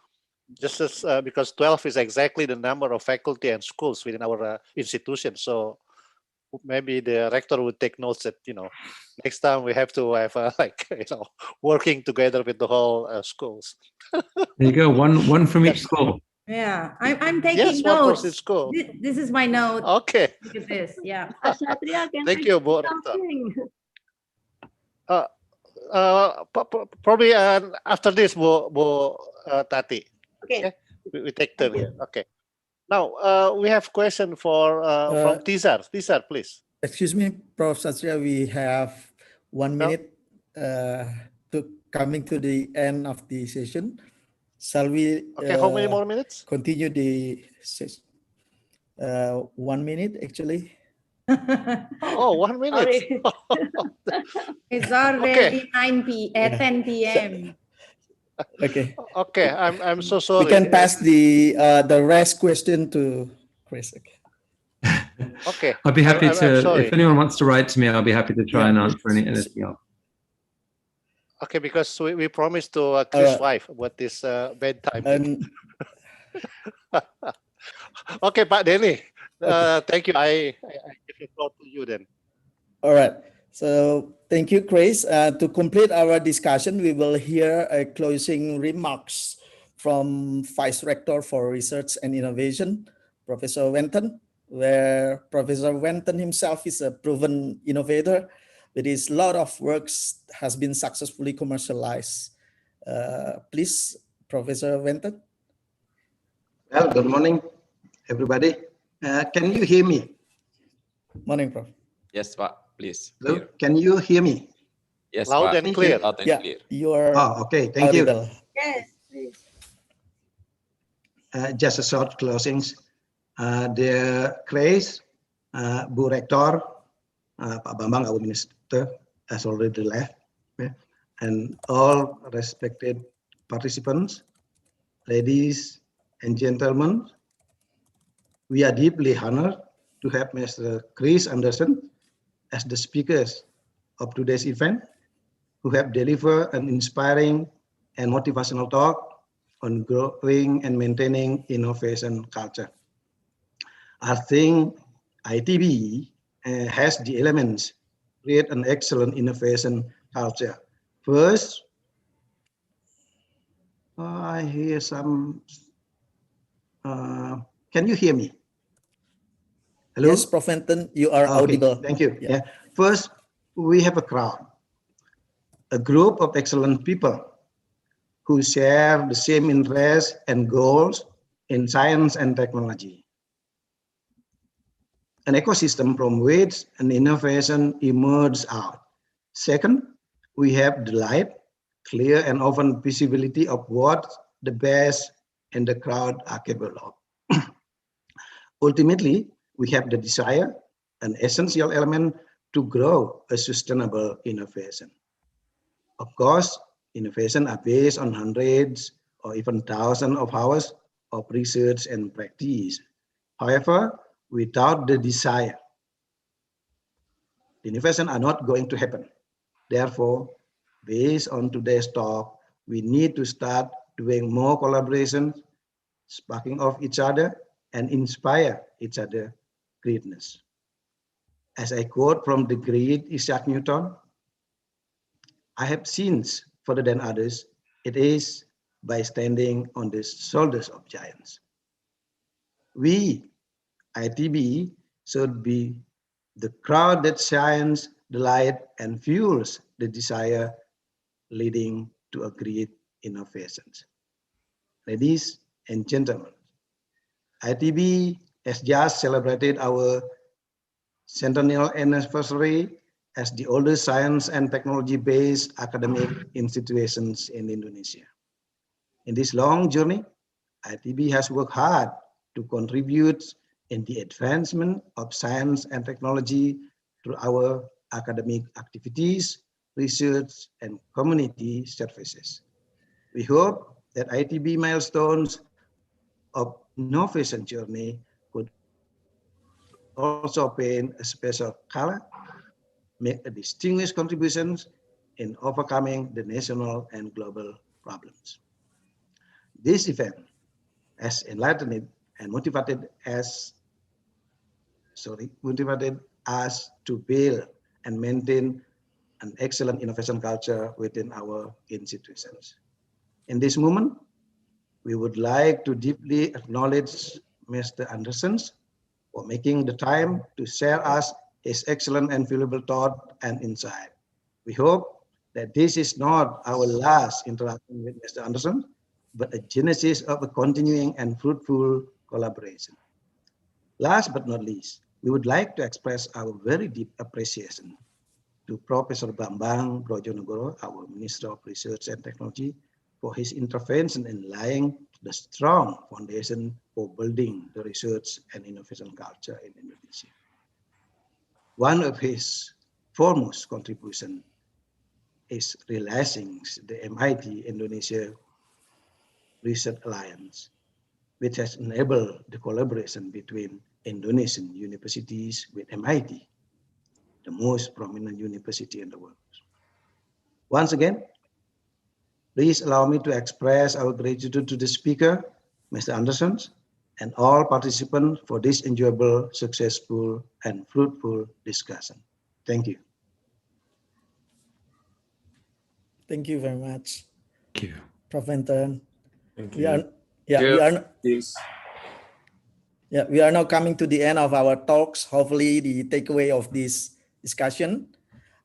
just as because 12 is exactly the number of faculty and schools within our institution. So maybe the rector would take notes that next time we have to have working together with the whole schools. There you go, one from each school. Yeah, I'm taking notes. This is my note. Okay. Look at this. Yeah. Thank you, Bu. Probably after this, Bu Tati. Okay. We take turn here. Okay. Now we have question from Tizar. Tizar, please. Excuse me, Prof. Satria, we have 1 minute to coming to the end of the session. Shall we? Okay, how many more minutes? Continue the session. 1 minute, actually. Oh, 1 minute. It's already 10 p.m. Okay. Okay, I'm so sorry. We can pass the rest question to Chris. Okay. I'll be happy to. If anyone wants to write to me, I'll be happy to try and answer anything else. Okay, because we promised to Chris' wife about this bedtime. Okay, Pak Denny. Thank you. I give the floor to you then. All right. So thank you, Chris. To complete our discussion, we will hear a closing remarks from Vice Rector for Research and Innovation, Professor Wenton, where Professor Wenton himself is a proven innovator with his lot of works has been successfully commercialized. Please, Professor Wenton. Well, good morning, everybody. Can you hear me? Morning, Prof. Yes, Pak, please. Hello? Clear. Can you hear me? Yes, Loud Pak. and clear. Loud and Yeah, clear. you are Okay, thank audible. you. Just a short closings. Dear Grace, Bu Rektor, Pak Bambang, our minister, has already left, and all respected participants, ladies and gentlemen, we are deeply honored to have Mr. Chris Anderson as the speakers of today's event, who have delivered an inspiring and motivational talk on growing and maintaining innovation culture. I think ITB has the elements to create an excellent innovation culture. First, I hear some, can you hear me? Hello? Yes, Prof. Wenton, you are Okay, audible. thank you. Yeah. First, we have a crowd, a group of excellent people who share the same interests and goals in science and technology. An ecosystem from which an innovation emerges out. Second, we have the light, clear and open visibility of what the best in the crowd are capable of. Ultimately, we have the desire, an essential element to grow a sustainable innovation. Of course, innovation are based on hundreds or even thousands of hours of research and practice. However, without the desire, innovation are not going to happen. Therefore, based on today's talk, we need to start doing more collaboration, sparking off each other, and inspire each other greatness. As I quote from the great Isaac Newton, I have seen further than others, it is by standing on the shoulders of giants. We, ITB, should be the crowd that shines the light and fuels the desire, leading to a great innovations. Ladies and gentlemen, ITB has just celebrated our centennial anniversary as the oldest science and technology-based academic institutions in Indonesia. In this long journey, ITB has worked hard to contribute in the advancement of science and technology through our academic activities, research, and community services. We hope that ITB milestones of innovation journey could also paint a special color, make a distinguished contributions in overcoming the national and global problems. This event has enlightened and motivated us to build and maintain an excellent innovation culture within our institutions. In this moment, we would like to deeply acknowledge Mr. Anderson for making the time to share us his excellent and valuable thought and insight. We hope that this is not our last interaction with Mr. Anderson, but a genesis of a continuing and fruitful collaboration. Last but not least, we would like to express our very deep appreciation to Professor Bambang Brojonegoro, our Minister of Research and Technology, for his intervention in laying the strong foundation for building the research and innovation culture in Indonesia. One of his foremost contributions is realizing the MIT Indonesia Research Alliance, which has enabled the collaboration between Indonesian universities with MIT, the most prominent university in the world. Once again, please allow me to express our gratitude to the speaker, Mr. Anderson, and all participants for this enjoyable, successful, and fruitful discussion. Thank you. Thank you very much. Thank you. Prof. Wenton. Thank We you. are, we are now coming to the end of our talks. Hopefully the takeaway of this discussion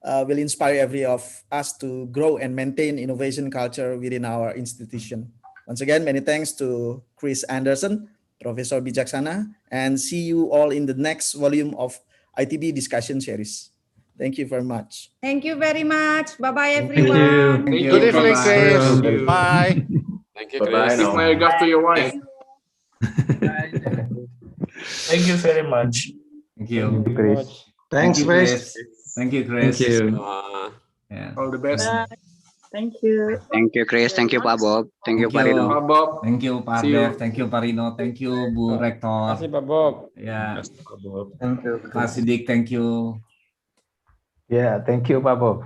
will inspire every of us to grow and maintain innovation culture within our institution. Once again, many thanks to Chris Anderson, Professor Bijaksana, and see you all in the next volume of ITB discussion series. Thank you very much. Thank you very much. Bye-bye, Thank everyone. Thank you. Good evening, Chris. Thank you. Bye. Thank you, Bye-bye Chris. Give my regards to your wife. Thank you very much. Thank you. Chris. Thanks, Chris. Thank you, Chris. Thank you. Yeah. All the best. Thank you. Thank you, Chris. Thank you, Pak Bob. Thank you, Pak Rino. Pak Bob. Thank you, Pak See you. Dev. Thank you, Pak Rino. Thank you, Bu Rektor. Terima kasih, Pak Bob. Ya, Thank you. Pak Sidik. Thank you. Yeah, thank you, Pak Bob.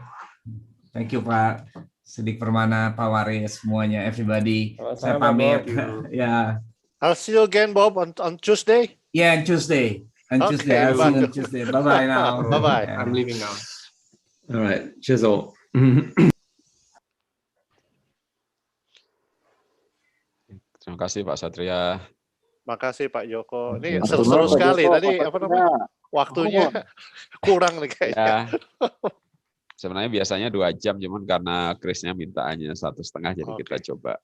Thank you, Pak Sidik Permana, Pak Waris, semuanya, everybody. Saya Sama-sama, pamit. Bob. Ya. I'll see you again, Bob, on Tuesday. Yeah, on Tuesday. On Tuesday. I'll see you on Tuesday. Bye-bye now. Bye-bye. I'm leaving now. All right. Cheers all. Terima kasih Pak Satria. Makasih Pak Joko. Ini seru-seru sekali. Tadi apa namanya? Waktunya kurang nih kayaknya. Ya. Sebenarnya biasanya 2 jam, cuman karena Chrisnya minta hanya 1,5, jadi kita coba